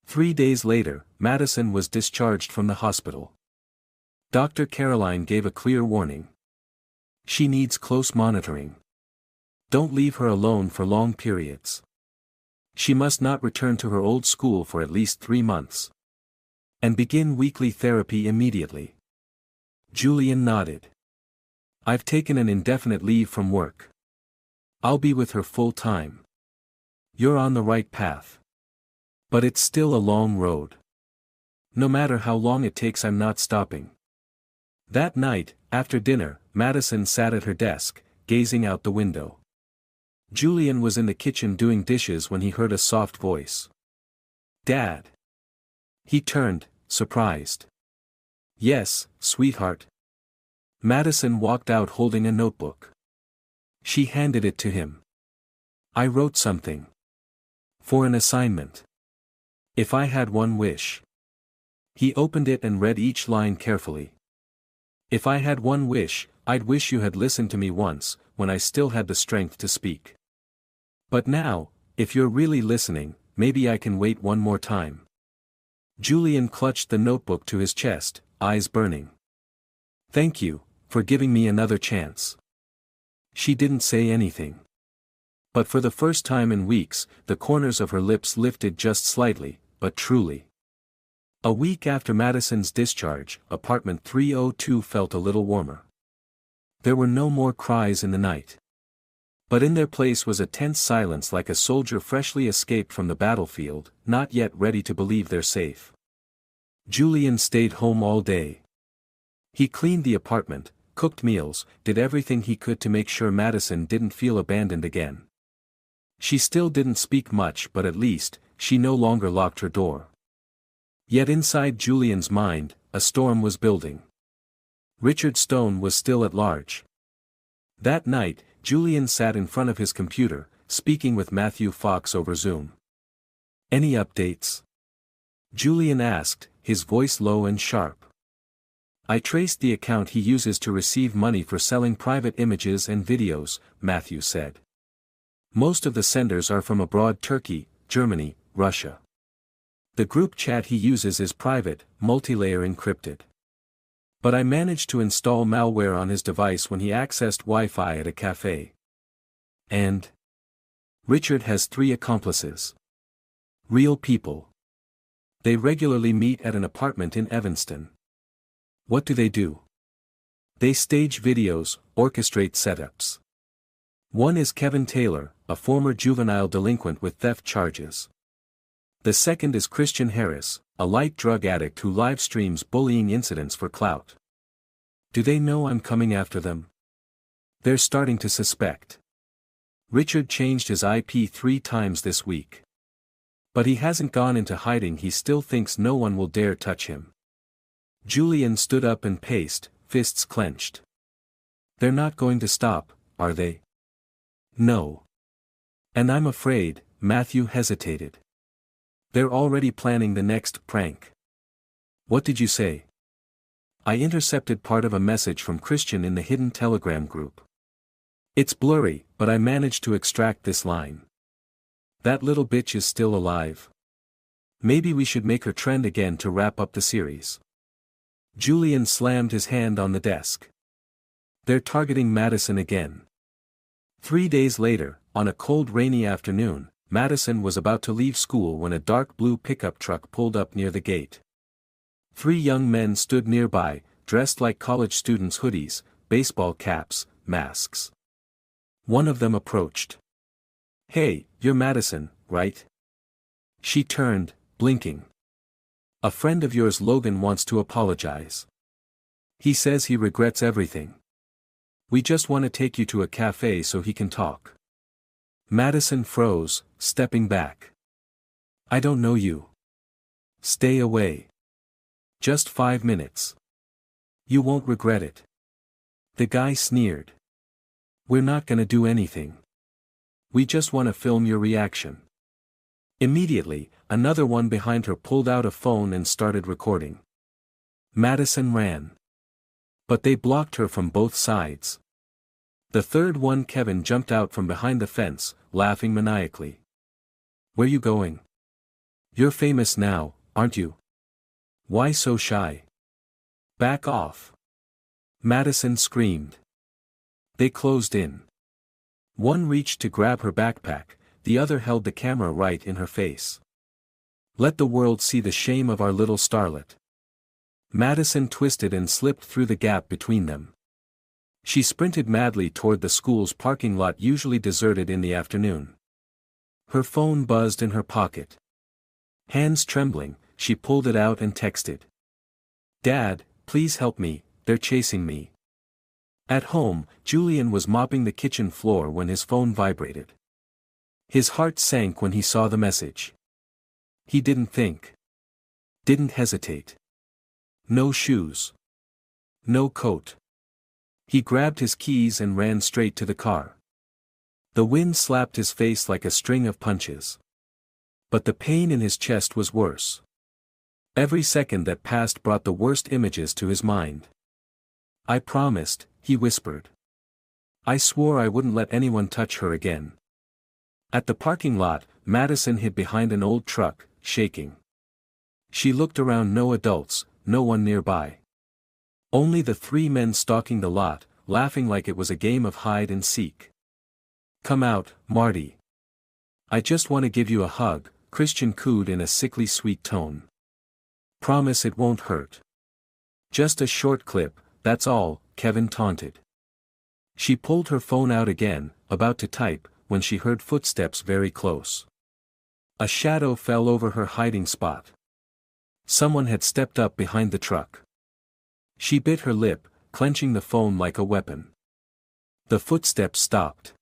3 days later, Madison was discharged from the hospital. Dr. Caroline gave a clear warning. "She needs close monitoring. Don't leave her alone for long periods. She must not return to her old school for at least 3 months. And begin weekly therapy immediately." Julian nodded. "I've taken an indefinite leave from work. I'll be with her full time." "You're on the right path. But it's still a long road. No matter how long it takes, I'm not stopping." That night, after dinner, Madison sat at her desk, gazing out the window. Julian was in the kitchen doing dishes when he heard a soft voice. "Dad." He turned, surprised. "Yes, sweetheart." Madison walked out holding a notebook. She handed it to him. "I wrote something. For an assignment. If I had one wish." He opened it and read each line carefully. "If I had one wish, I'd wish you had listened to me once, when I still had the strength to speak. But now, if you're really listening, maybe I can wait one more time." Julian clutched the notebook to his chest, eyes burning. "Thank you, for giving me another chance." She didn't say anything. But for the first time in weeks, the corners of her lips lifted just slightly, but truly. A week after Madison's discharge, apartment 302 felt a little warmer. There were no more cries in the night. But in their place was a tense silence, like a soldier freshly escaped from the battlefield, not yet ready to believe they're safe. Julian stayed home all day. He cleaned the apartment, cooked meals, did everything he could to make sure Madison didn't feel abandoned again. She still didn't speak much, but at least, she no longer locked her door. Yet inside Julian's mind, a storm was building. Richard Stone was still at large. That night, Julian sat in front of his computer, speaking with Matthew Fox over Zoom. "Any updates?" Julian asked, his voice low and sharp. "I traced the account he uses to receive money for selling private images and videos," Matthew said. "Most of the senders are from abroad: Turkey, Germany, Russia. The group chat he uses is private, multi-layer encrypted. But I managed to install malware on his device when he accessed Wi-Fi at a cafe. And Richard has 3 accomplices. Real people. They regularly meet at an apartment in Evanston. What do? They stage videos, orchestrate setups. One is Kevin Taylor, a former juvenile delinquent with theft charges. The second is Christian Harris, a light drug addict who live streams bullying incidents for clout. Do they know I'm coming after them? They're starting to suspect. Richard changed his IP 3 times this week. But he hasn't gone into hiding. He still thinks no one will dare touch him." Julian stood up and paced, fists clenched. "They're not going to stop, are they?" "No. And I'm afraid," Matthew hesitated. "They're already planning the next prank." "What did you say?" "I intercepted part of a message from Christian in the hidden Telegram group. It's blurry, but I managed to extract this line. 'That little bitch is still alive. Maybe we should make her trend again to wrap up the series.'" Julian slammed his hand on the desk. "They're targeting Madison again." 3 days later, on a cold rainy afternoon, Madison was about to leave school when a dark blue pickup truck pulled up near the gate. 3 young men stood nearby, dressed like college students: hoodies, baseball caps, masks. One of them approached. "Hey, you're Madison, right?" She turned, blinking. "A friend of yours, Logan, wants to apologize. He says he regrets everything. We just want to take you to a cafe so he can talk." Madison froze, stepping back. "I don't know you. Stay away. Just 5 minutes. You won't regret it." The guy sneered. "We're not gonna do anything. We just want to film your reaction." Immediately, another one behind her pulled out a phone and started recording. Madison ran. But they blocked her from both sides. The third one, Kevin, jumped out from behind the fence, laughing maniacally. "Where you going? You're famous now, aren't you? Why so shy? Back off." Madison screamed. They closed in. One reached to grab her backpack, the other held the camera right in her face. "Let the world see the shame of our little starlet." Madison twisted and slipped through the gap between them. She sprinted madly toward the school's parking lot, usually deserted in the afternoon. Her phone buzzed in her pocket. Hands trembling, she pulled it out and texted. "Dad, please help me, they're chasing me." At home, Julian was mopping the kitchen floor when his phone vibrated. His heart sank when he saw the message. He didn't think. Didn't hesitate. No shoes. No coat. He grabbed his keys and ran straight to the car. The wind slapped his face like a string of punches. But the pain in his chest was worse. Every second that passed brought the worst images to his mind. "I promised," he whispered. "I swore I wouldn't let anyone touch her again." At the parking lot, Madison hid behind an old truck, shaking. She looked around: no adults, no one nearby. Only the 3 men stalking the lot, laughing like it was a game of hide and seek. "Come out, Marty. I just want to give you a hug," Christian cooed in a sickly sweet tone. "Promise it won't hurt." "Just a short clip, that's all," Kevin taunted. She pulled her phone out again, about to type, when she heard footsteps very close. A shadow fell over her hiding spot. Someone had stepped up behind the truck. She bit her lip, clenching the phone like a weapon. The footsteps stopped.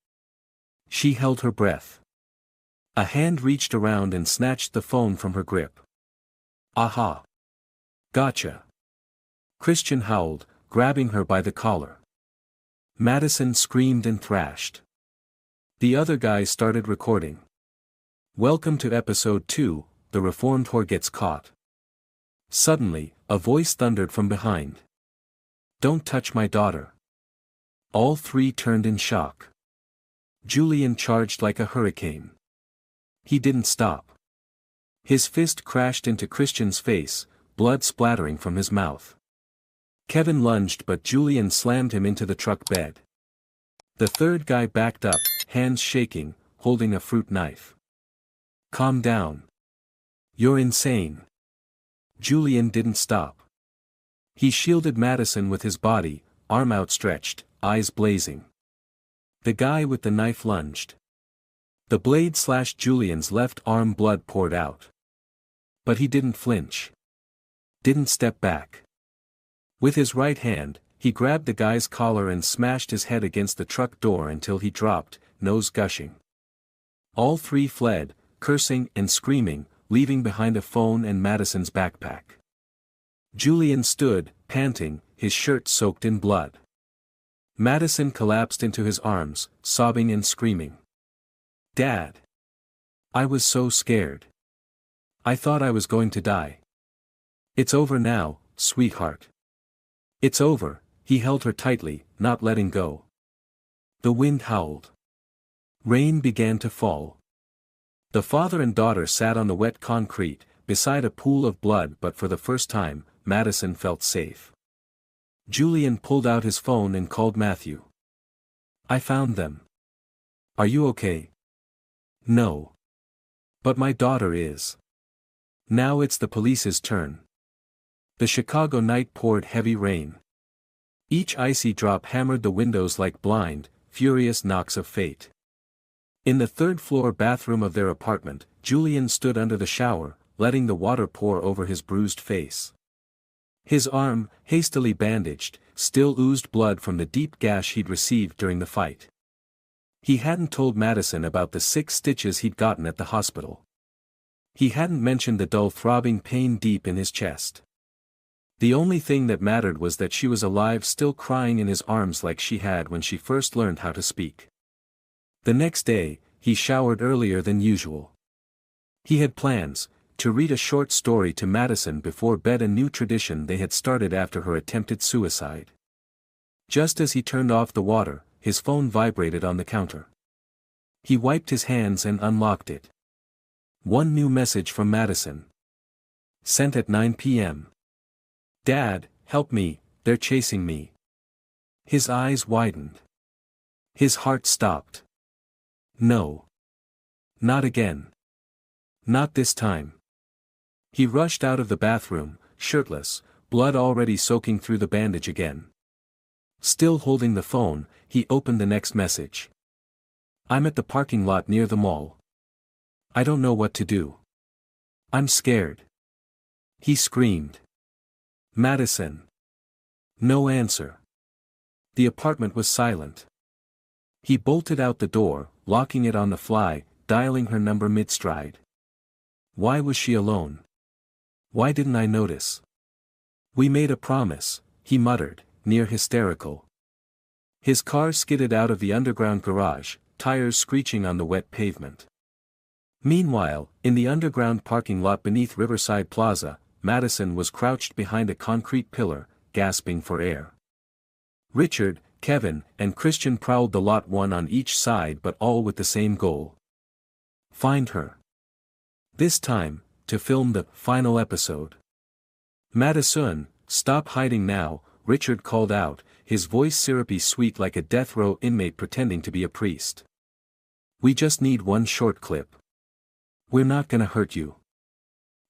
She held her breath. A hand reached around and snatched the phone from her grip. "Aha! Gotcha!" Christian howled, grabbing her by the collar. Madison screamed and thrashed. The other guys started recording. Welcome to episode 2, The Reformed Whore Gets Caught. Suddenly, a voice thundered from behind. "Don't touch my daughter." All three turned in shock. Julian charged like a hurricane. He didn't stop. His fist crashed into Christian's face, blood splattering from his mouth. Kevin lunged but Julian slammed him into the truck bed. The third guy backed up, hands shaking, holding a fruit knife. "Calm down. You're insane." Julian didn't stop. He shielded Madison with his body, arm outstretched, eyes blazing. The guy with the knife lunged. The blade slashed Julian's left arm, blood poured out. But he didn't flinch. Didn't step back. With his right hand, he grabbed the guy's collar and smashed his head against the truck door until he dropped, nose gushing. All three fled, cursing and screaming, leaving behind a phone and Madison's backpack. Julian stood, panting, his shirt soaked in blood. Madison collapsed into his arms, sobbing and screaming. "Dad! I was so scared. I thought I was going to die." "It's over now, sweetheart. It's over." He held her tightly, not letting go. The wind howled. Rain began to fall. The father and daughter sat on the wet concrete, beside a pool of blood, but for the first time, Madison felt safe. Julian pulled out his phone and called Matthew. "I found them. Are you okay?" "No. But my daughter is." Now it's the police's turn. The Chicago night poured heavy rain. Each icy drop hammered the windows like blind, furious knocks of fate. In the third-floor bathroom of their apartment, Julian stood under the shower, letting the water pour over his bruised face. His arm, hastily bandaged, still oozed blood from the deep gash he'd received during the fight. He hadn't told Madison about the 6 stitches he'd gotten at the hospital. He hadn't mentioned the dull throbbing pain deep in his chest. The only thing that mattered was that she was alive, still crying in his arms like she had when she first learned how to speak. The next day, he showered earlier than usual. He had plans, to read a short story to Madison before bed, a new tradition they had started after her attempted suicide. Just as he turned off the water, his phone vibrated on the counter. He wiped his hands and unlocked it. One new message from Madison. Sent at 9 p.m. "Dad, help me, they're chasing me." His eyes widened. His heart stopped. No. Not again. Not this time. He rushed out of the bathroom, shirtless, blood already soaking through the bandage again. Still holding the phone, he opened the next message. "I'm at the parking lot near the mall. I don't know what to do. I'm scared." He screamed. "Madison." No answer. The apartment was silent. He bolted out the door, locking it on the fly, dialing her number mid-stride. Why was she alone? Why didn't I notice? "We made a promise," he muttered, near hysterical. His car skidded out of the underground garage, tires screeching on the wet pavement. Meanwhile, in the underground parking lot beneath Riverside Plaza, Madison was crouched behind a concrete pillar, gasping for air. Richard, Kevin, and Christian prowled the lot, one on each side but all with the same goal. Find her. This time, to film the final episode. "Madison, stop hiding now," Richard called out, his voice syrupy sweet like a death row inmate pretending to be a priest. "We just need one short clip. We're not gonna hurt you."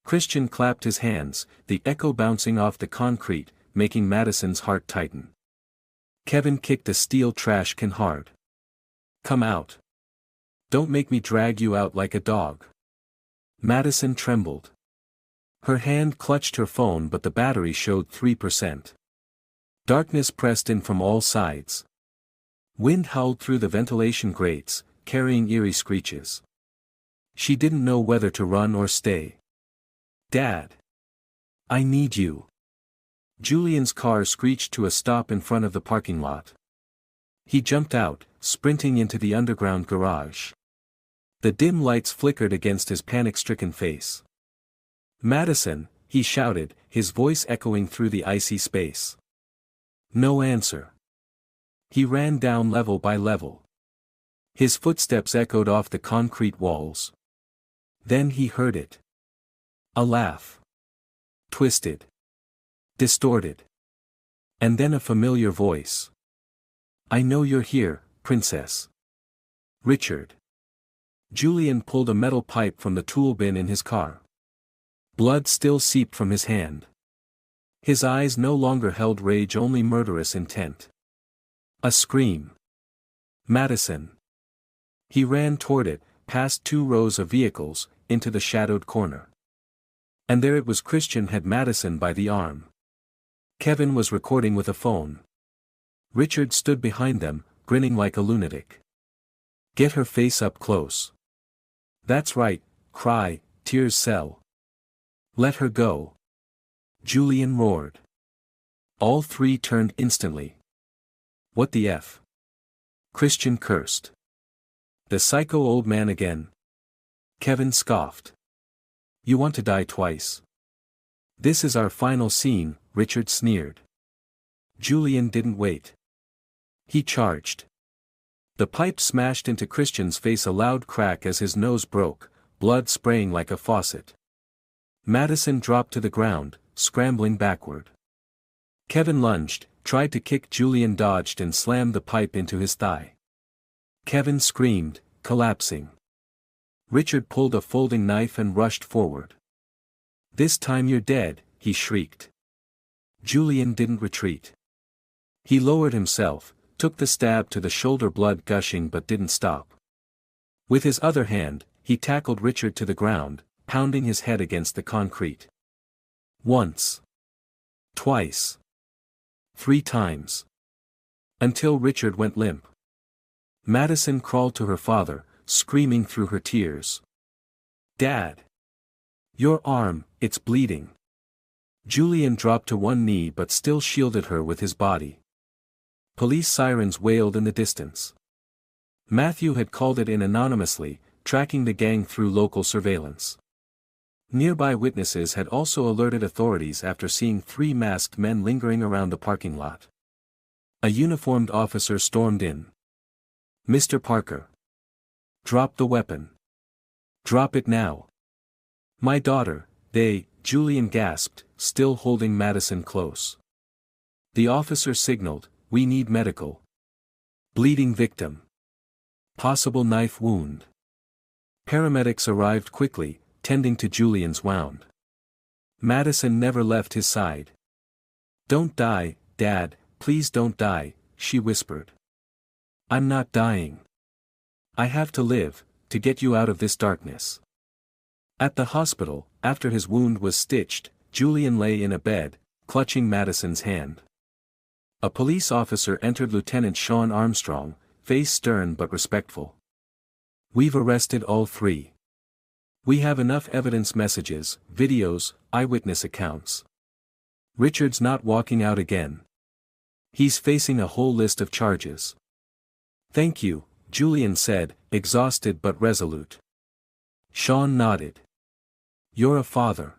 Christian clapped his hands, the echo bouncing off the concrete, making Madison's heart tighten. Kevin kicked a steel trash can hard. Come out. Don't make me drag you out like a dog. Madison trembled. Her hand clutched her phone but the battery showed 3%. Darkness pressed in from all sides. Wind howled through the ventilation grates, carrying eerie screeches. She didn't know whether to run or stay. Dad! I need you. Julian's car screeched to a stop in front of the parking lot. He jumped out, sprinting into the underground garage. The dim lights flickered against his panic-stricken face. Madison, he shouted, his voice echoing through the icy space. No answer. He ran down level by level. His footsteps echoed off the concrete walls. Then he heard it. A laugh. Twisted. Distorted. And then a familiar voice. I know you're here, princess. Richard. Julian pulled a metal pipe from the tool bin in his car. Blood still seeped from his hand. His eyes no longer held rage, only murderous intent. A scream. Madison. He ran toward it, past 2 rows of vehicles, into the shadowed corner. And there it was. Christian had Madison by the arm. Kevin was recording with a phone. Richard stood behind them, grinning like a lunatic. Get her face up close. That's right, cry, tears sell. Let her go. Julian roared. All 3 turned instantly. What the F? Christian cursed. The psycho old man again. Kevin scoffed. You want to die twice. This is our final scene, Richard sneered. Julian didn't wait. He charged. The pipe smashed into Christian's face, a loud crack as his nose broke, blood spraying like a faucet. Madison dropped to the ground, scrambling backward. Kevin lunged, tried to kick. Julian dodged and slammed the pipe into his thigh. Kevin screamed, collapsing. Richard pulled a folding knife and rushed forward. This time you're dead, he shrieked. Julian didn't retreat. He lowered himself, took the stab to the shoulder, blood gushing, but didn't stop. With his other hand, he tackled Richard to the ground, pounding his head against the concrete. Once. Twice. 3 times. Until Richard went limp. Madison crawled to her father, screaming through her tears. Dad! Your arm, it's bleeding. Julian dropped to one knee but still shielded her with his body. Police sirens wailed in the distance. Matthew had called it in anonymously, tracking the gang through local surveillance. Nearby witnesses had also alerted authorities after seeing 3 masked men lingering around the parking lot. A uniformed officer stormed in. Mr. Parker. Drop the weapon. Drop it now. My daughter, Julian gasped, still holding Madison close. The officer signaled, we need medical. Bleeding victim. Possible knife wound. Paramedics arrived quickly, tending to Julian's wound. Madison never left his side. Don't die, Dad, please don't die, she whispered. I'm not dying. I have to live, to get you out of this darkness. At the hospital, after his wound was stitched, Julian lay in a bed, clutching Madison's hand. A police officer entered. Lieutenant Sean Armstrong, face stern but respectful. We've arrested all 3. We have enough evidence, messages, videos, eyewitness accounts. Richard's not walking out again. He's facing a whole list of charges. Thank you, Julian said, exhausted but resolute. Sean nodded. You're a father.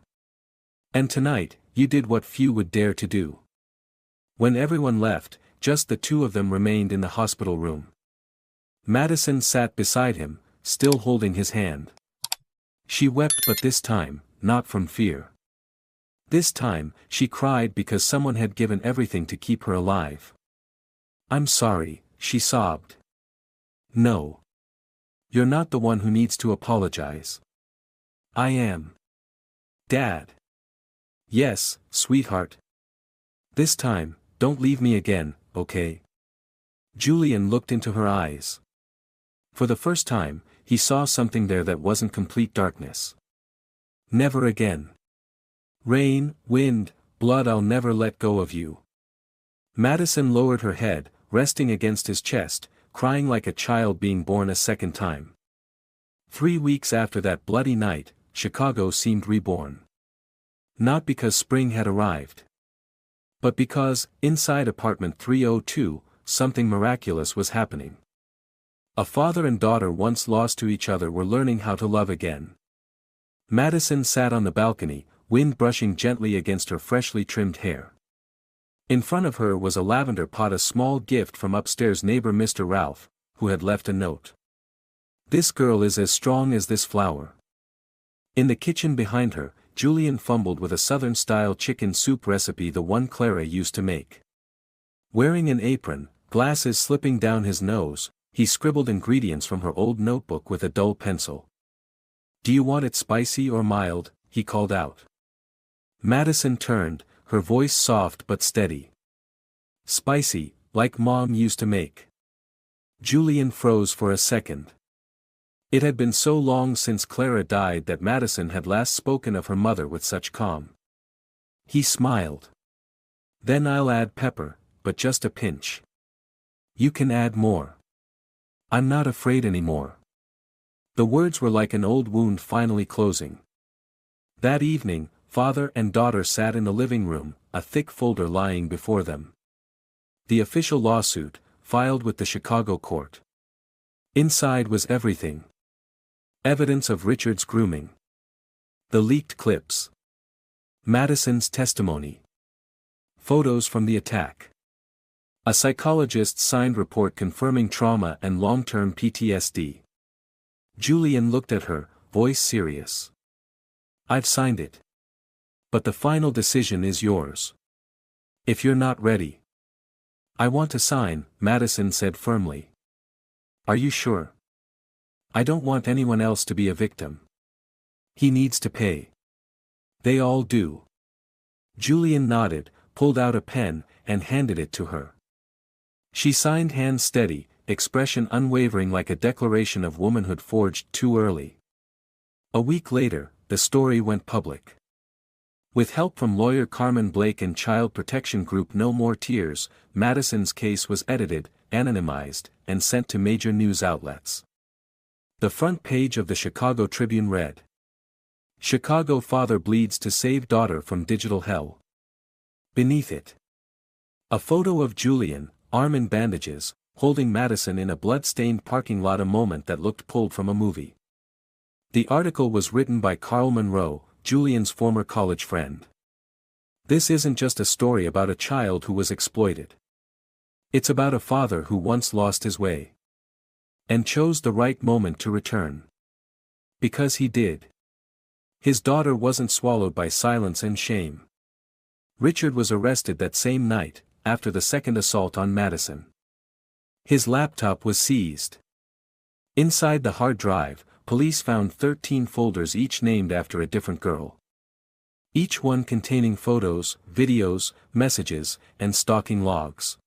And tonight, you did what few would dare to do. When everyone left, just the 2 of them remained in the hospital room. Madison sat beside him, still holding his hand. She wept, but this time, not from fear. This time, she cried because someone had given everything to keep her alive. I'm sorry, she sobbed. No. You're not the one who needs to apologize. I am. Dad. Yes, sweetheart. This time, don't leave me again, okay? Julian looked into her eyes. For the first time, he saw something there that wasn't complete darkness. Never again. Rain, wind, blood, I'll never let go of you. Madison lowered her head, resting against his chest, crying like a child being born a second time. 3 weeks after that bloody night, Chicago seemed reborn. Not because spring had arrived, but because, inside apartment 302, something miraculous was happening. A father and daughter once lost to each other were learning how to love again. Madison sat on the balcony, wind brushing gently against her freshly trimmed hair. In front of her was a lavender pot, a small gift from upstairs neighbor Mr. Ralph, who had left a note. "This girl is as strong as this flower." In the kitchen behind her, Julian fumbled with a Southern-style chicken soup recipe, the one Clara used to make. Wearing an apron, glasses slipping down his nose, he scribbled ingredients from her old notebook with a dull pencil. "Do you want it spicy or mild?" he called out. Madison turned, her voice soft but steady. "Spicy, like Mom used to make." Julian froze for a second. It had been so long since Clara died that Madison had last spoken of her mother with such calm. He smiled. "Then I'll add pepper, but just a pinch." "You can add more. I'm not afraid anymore." The words were like an old wound finally closing. That evening, father and daughter sat in the living room, a thick folder lying before them. The official lawsuit, filed with the Chicago court. Inside was everything. Evidence of Richard's grooming. The leaked clips. Madison's testimony. Photos from the attack. A psychologist's signed report confirming trauma and long-term PTSD. Julian looked at her, voice serious. "I've signed it. But the final decision is yours. If you're not ready." "I want to sign," Madison said firmly. "Are you sure? I don't want anyone else to be a victim. He needs to pay." "They all do." Julian nodded, pulled out a pen, and handed it to her. She signed, hands steady, expression unwavering, like a declaration of womanhood forged too early. A week later, the story went public. With help from lawyer Carmen Blake and child protection group No More Tears, Madison's case was edited, anonymized, and sent to major news outlets. The front page of the Chicago Tribune read, "Chicago father bleeds to save daughter from digital hell." Beneath it, a photo of Julian, arm in bandages, holding Madison in a blood-stained parking lot, a moment that looked pulled from a movie. The article was written by Carl Monroe, Julian's former college friend. This isn't just a story about a child who was exploited. It's about a father who once lost his way. And chose the right moment to return. Because he did. His daughter wasn't swallowed by silence and shame. Richard was arrested that same night, after the second assault on Madison. His laptop was seized. Inside the hard drive, police found 13 folders, each named after a different girl. Each one containing photos, videos, messages, and stalking logs.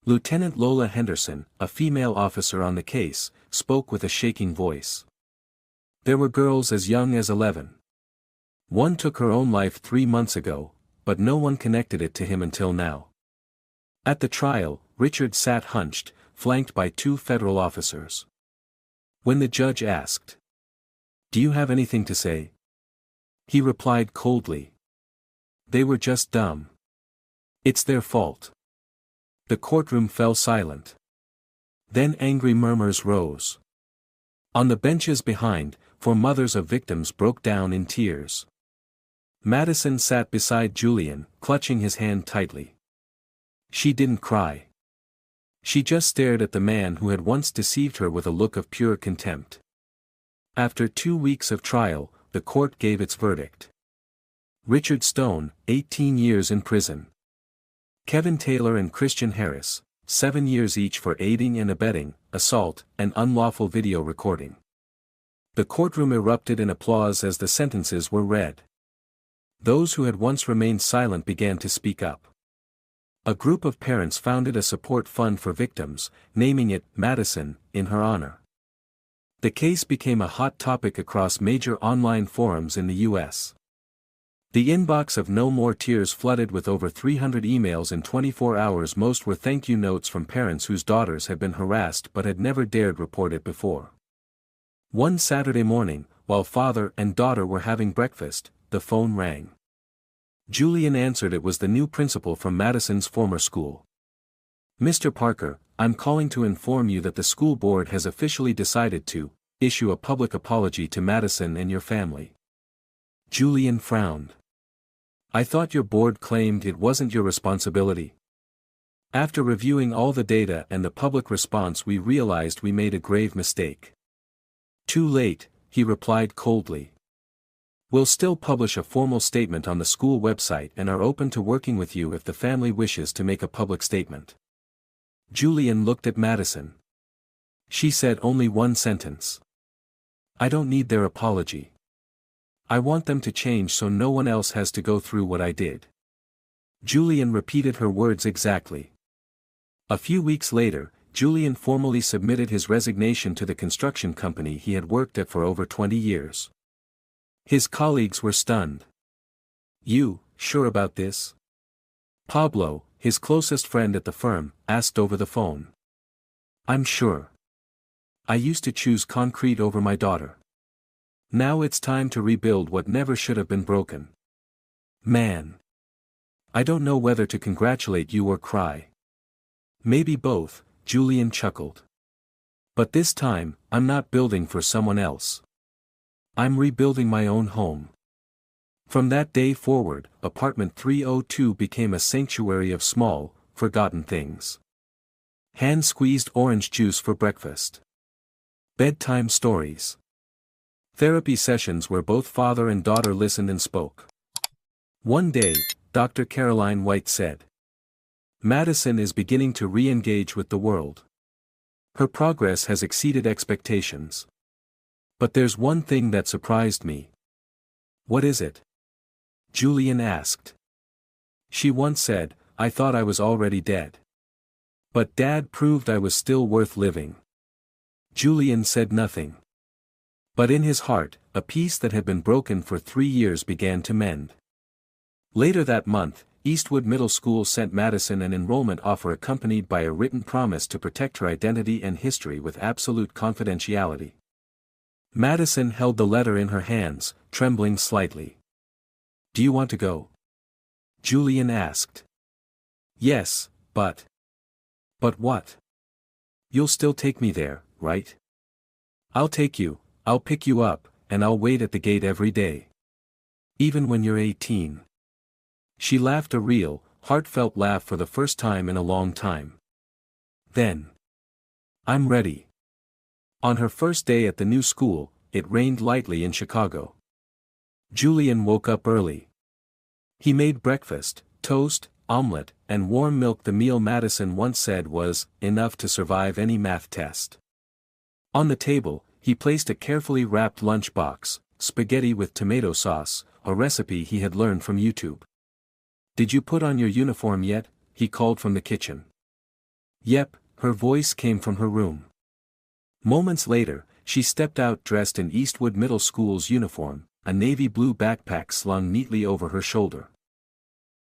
Lieutenant Lola Henderson, a female officer on the case, spoke with a shaking voice. There were girls as young as 11. One took her own life 3 months ago, but no one connected it to him until now. At the trial, Richard sat hunched, flanked by 2 federal officers. When the judge asked, "Do you have anything to say?" he replied coldly, "They were just dumb. It's their fault." The courtroom fell silent. Then angry murmurs rose. On the benches behind, 4 mothers of victims broke down in tears. Madison sat beside Julian, clutching his hand tightly. She didn't cry. She just stared at the man who had once deceived her with a look of pure contempt. After 2 weeks of trial, the court gave its verdict. Richard Stone, 18 years in prison. Kevin Taylor and Christian Harris, 7 years each for aiding and abetting, assault, and unlawful video recording. The courtroom erupted in applause as the sentences were read. Those who had once remained silent began to speak up. A group of parents founded a support fund for victims, naming it Madison, in her honor. The case became a hot topic across major online forums in the U.S. The inbox of No More Tears flooded with over 300 emails in 24 hours. Most were thank you notes from parents whose daughters had been harassed but had never dared report it before. One Saturday morning, while father and daughter were having breakfast, the phone rang. Julian answered. It was the new principal from Madison's former school. "Mr. Parker, I'm calling to inform you that the school board has officially decided to issue a public apology to Madison and your family." Julian frowned. "I thought your board claimed it wasn't your responsibility." "After reviewing all the data and the public response, we realized we made a grave mistake." "Too late," he replied coldly. "We'll still publish a formal statement on the school website and are open to working with you if the family wishes to make a public statement." Julian looked at Madison. She said only one sentence. "I don't need their apology. I want them to change so no one else has to go through what I did." Julian repeated her words exactly. A few weeks later, Julian formally submitted his resignation to the construction company he had worked at for over 20 years. His colleagues were stunned. "You, sure about this?" Pablo, his closest friend at the firm, asked over the phone. "I'm sure. I used to choose concrete over my daughter. Now it's time to rebuild what never should have been broken." "Man. I don't know whether to congratulate you or cry." "Maybe both," Julian chuckled. "But this time, I'm not building for someone else. I'm rebuilding my own home." From that day forward, apartment 302 became a sanctuary of small, forgotten things. Hand-squeezed orange juice for breakfast. Bedtime stories. Therapy sessions where both father and daughter listened and spoke. One day, Dr. Caroline White said, "Madison is beginning to re-engage with the world. Her progress has exceeded expectations. But there's one thing that surprised me." "What is it?" Julian asked. "She once said, I thought I was already dead. But Dad proved I was still worth living." Julian said nothing. But in his heart, a piece that had been broken for 3 years began to mend. Later that month, Eastwood Middle School sent Madison an enrollment offer accompanied by a written promise to protect her identity and history with absolute confidentiality. Madison held the letter in her hands, trembling slightly. "Do you want to go?" Julian asked. "Yes, but..." "But what?" "You'll still take me there, right?" "I'll take you, I'll pick you up, and I'll wait at the gate every day. Even when you're 18. She laughed a real, heartfelt laugh for the first time in a long time. Then. "I'm ready." On her first day at the new school, it rained lightly in Chicago. Julian woke up early. He made breakfast, toast, omelette, and warm milk, the meal Madison once said was enough to survive any math test. On the table, he placed a carefully wrapped lunchbox, spaghetti with tomato sauce, a recipe he had learned from YouTube. "Did you put on your uniform yet?" he called from the kitchen. "Yep," her voice came from her room. Moments later, she stepped out dressed in Eastwood Middle School's uniform, a navy blue backpack slung neatly over her shoulder.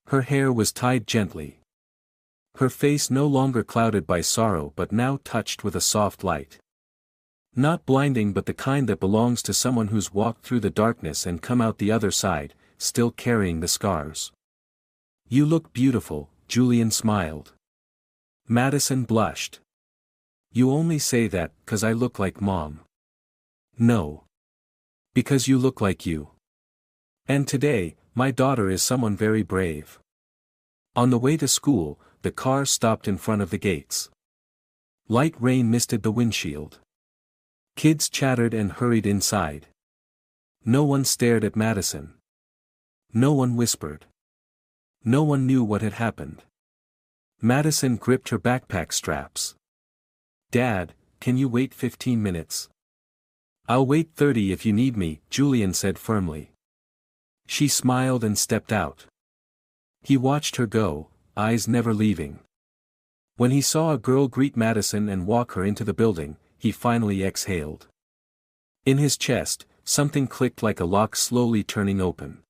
Her hair was tied gently. Her face no longer clouded by sorrow but now touched with a soft light. Not blinding but the kind that belongs to someone who's walked through the darkness and come out the other side, still carrying the scars. "You look beautiful," Julian smiled. Madison blushed. "You only say that 'cause I look like Mom." "No. Because you look like you. And today, my daughter is someone very brave." On the way to school, the car stopped in front of the gates. Light rain misted the windshield. Kids chattered and hurried inside. No one stared at Madison. No one whispered. No one knew what had happened. Madison gripped her backpack straps. "Dad, can you wait 15 minutes?" "I'll wait 30 if you need me," Julian said firmly. She smiled and stepped out. He watched her go, eyes never leaving. When he saw a girl greet Madison and walk her into the building, he finally exhaled. In his chest, something clicked like a lock slowly turning open.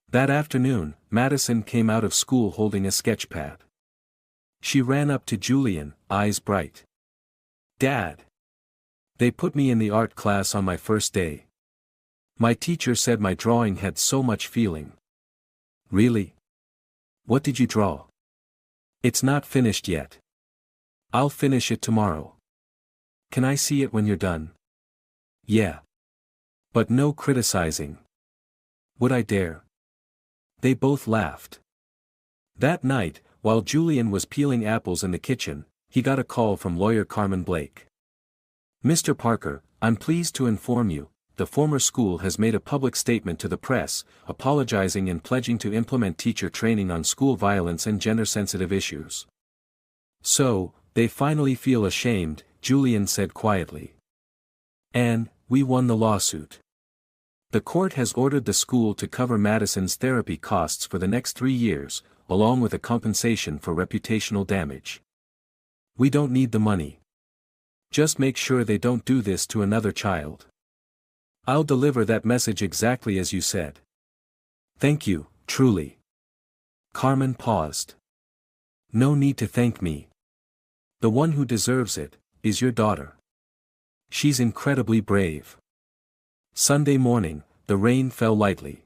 That afternoon, Madison came out of school holding a sketchpad. She ran up to Julian, eyes bright. "Dad! They put me in the art class on my first day. My teacher said my drawing had so much feeling." "Really? What did you draw?" "It's not finished yet. I'll finish it tomorrow." "Can I see it when you're done?" "Yeah. But no criticizing." "Would I dare?" They both laughed. That night, while Julian was peeling apples in the kitchen, he got a call from lawyer Carmen Blake. "Mr. Parker, I'm pleased to inform you, the former school has made a public statement to the press, apologizing and pledging to implement teacher training on school violence and gender-sensitive issues." "So, they finally feel ashamed," Julian said quietly. "And, we won the lawsuit. The court has ordered the school to cover Madison's therapy costs for the next 3 years, along with a compensation for reputational damage. We don't need the money. Just make sure they don't do this to another child. I'll deliver that message exactly as you said." "Thank you, truly." Carmen paused. "No need to thank me. The one who deserves it is your daughter. She's incredibly brave." Sunday morning, the rain fell lightly.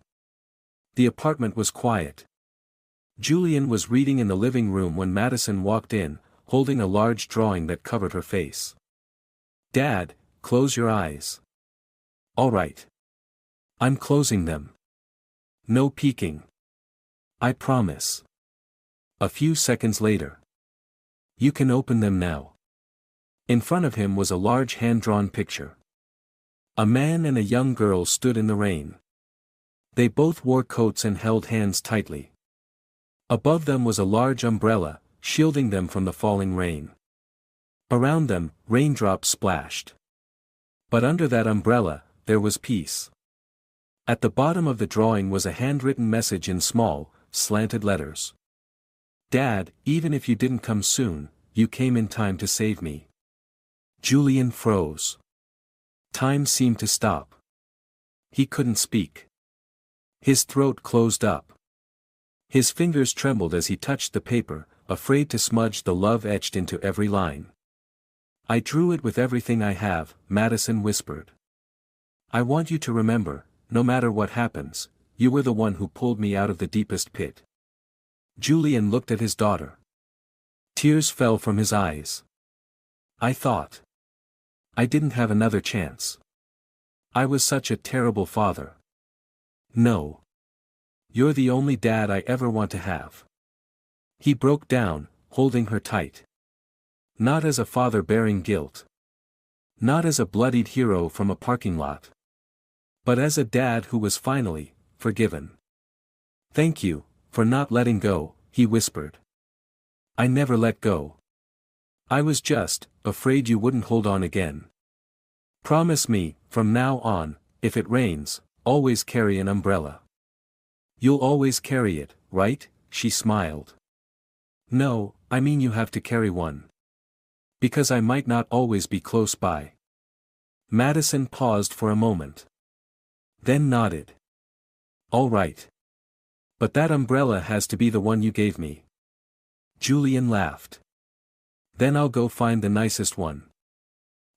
The apartment was quiet. Julian was reading in the living room when Madison walked in, holding a large drawing that covered her face. "Dad, close your eyes." "All right. I'm closing them. No peeking. I promise." A few seconds later. "You can open them now." In front of him was a large hand-drawn picture. A man and a young girl stood in the rain. They both wore coats and held hands tightly. Above them was a large umbrella, shielding them from the falling rain. Around them, raindrops splashed. But under that umbrella, there was peace. At the bottom of the drawing was a handwritten message in small, slanted letters. "Dad, even if you didn't come soon, you came in time to save me." Julian froze. Time seemed to stop. He couldn't speak. His throat closed up. His fingers trembled as he touched the paper, afraid to smudge the love etched into every line. "I drew it with everything I have," Madison whispered. "I want you to remember, no matter what happens, you were the one who pulled me out of the deepest pit." Julian looked at his daughter. Tears fell from his eyes. "I thought I didn't have another chance. I was such a terrible father." "No. You're the only dad I ever want to have." He broke down, holding her tight. Not as a father bearing guilt. Not as a bloodied hero from a parking lot. But as a dad who was finally forgiven. "Thank you for not letting go," he whispered. "I never let go. I was just afraid you wouldn't hold on again. Promise me, from now on, if it rains, always carry an umbrella." "You'll always carry it, right?" she smiled. "No, I mean you have to carry one. Because I might not always be close by." Madison paused for a moment. Then nodded. "All right. But that umbrella has to be the one you gave me." Julian laughed. "Then I'll go find the nicest one."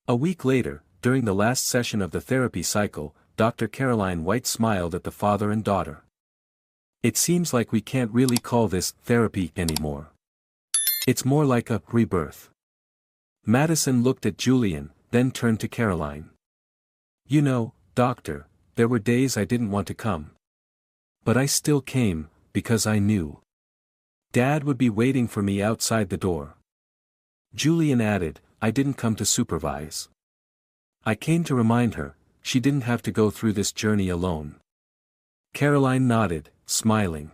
A week later, during the last session of the therapy cycle, Dr. Caroline White smiled at the father and daughter. "It seems like we can't really call this therapy anymore. It's more like a rebirth." Madison looked at Julian, then turned to Caroline. "You know, doctor, there were days I didn't want to come. But I still came, because I knew Dad would be waiting for me outside the door." Julian added, "I didn't come to supervise. I came to remind her, she didn't have to go through this journey alone." Caroline nodded, smiling.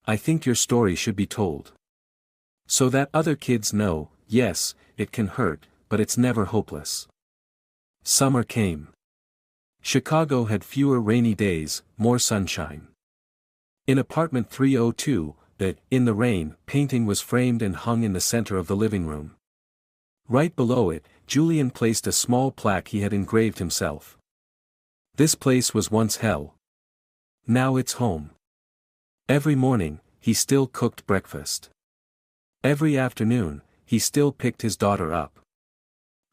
"I think your story should be told. So that other kids know, yes, it can hurt, but it's never hopeless." Summer came. Chicago had fewer rainy days, more sunshine. In apartment 302, The In the Rain painting was framed and hung in the center of the living room. Right below it, Julian placed a small plaque he had engraved himself. This place was once hell. Now it's home. Every morning, he still cooked breakfast. Every afternoon, he still picked his daughter up.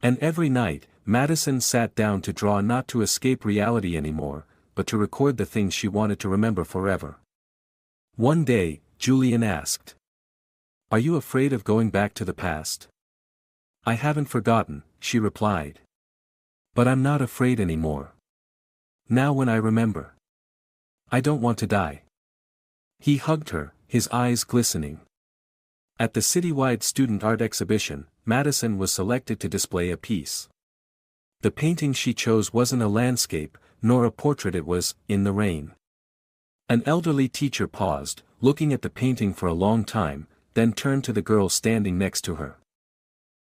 And every night, Madison sat down to draw, not to escape reality anymore, but to record the things she wanted to remember forever. One day, Julian asked, "Are you afraid of going back to the past?" "I haven't forgotten," she replied. "But I'm not afraid anymore. Now when I remember, I don't want to die." He hugged her, his eyes glistening. At the citywide student art exhibition, Madison was selected to display a piece. The painting she chose wasn't a landscape, nor a portrait, it was In the Rain. An elderly teacher paused, looking at the painting for a long time, then turned to the girl standing next to her.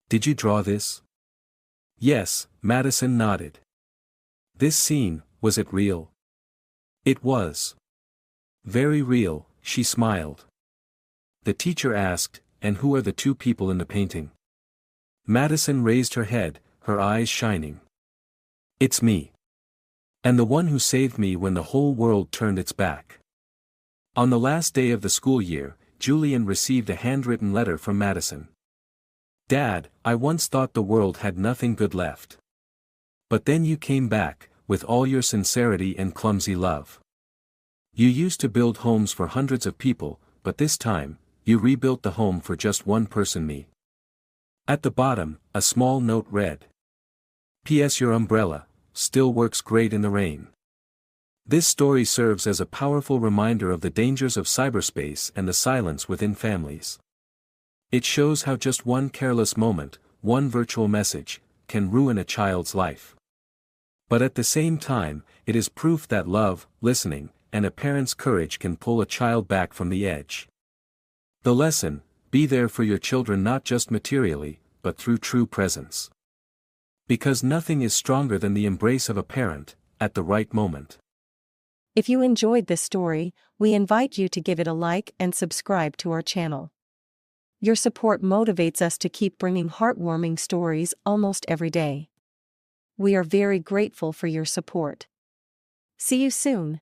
"Did you draw this?" "Yes," Madison nodded. "This scene, was it real?" "It was. Very real," she smiled. The teacher asked, "And who are the two people in the painting?" Madison raised her head, her eyes shining. "It's me. And the one who saved me when the whole world turned its back." On the last day of the school year, Julian received a handwritten letter from Madison. "Dad, I once thought the world had nothing good left. But then you came back, with all your sincerity and clumsy love. You used to build homes for hundreds of people, but this time, you rebuilt the home for just one person, me." At the bottom, a small note read, "P.S. Your umbrella still works great in the rain." This story serves as a powerful reminder of the dangers of cyberspace and the silence within families. It shows how just one careless moment, one virtual message, can ruin a child's life. But at the same time, it is proof that love, listening, and a parent's courage can pull a child back from the edge. The lesson: be there for your children, not just materially, but through true presence. Because nothing is stronger than the embrace of a parent, at the right moment. If you enjoyed this story, we invite you to give it a like and subscribe to our channel. Your support motivates us to keep bringing heartwarming stories almost every day. We are very grateful for your support. See you soon.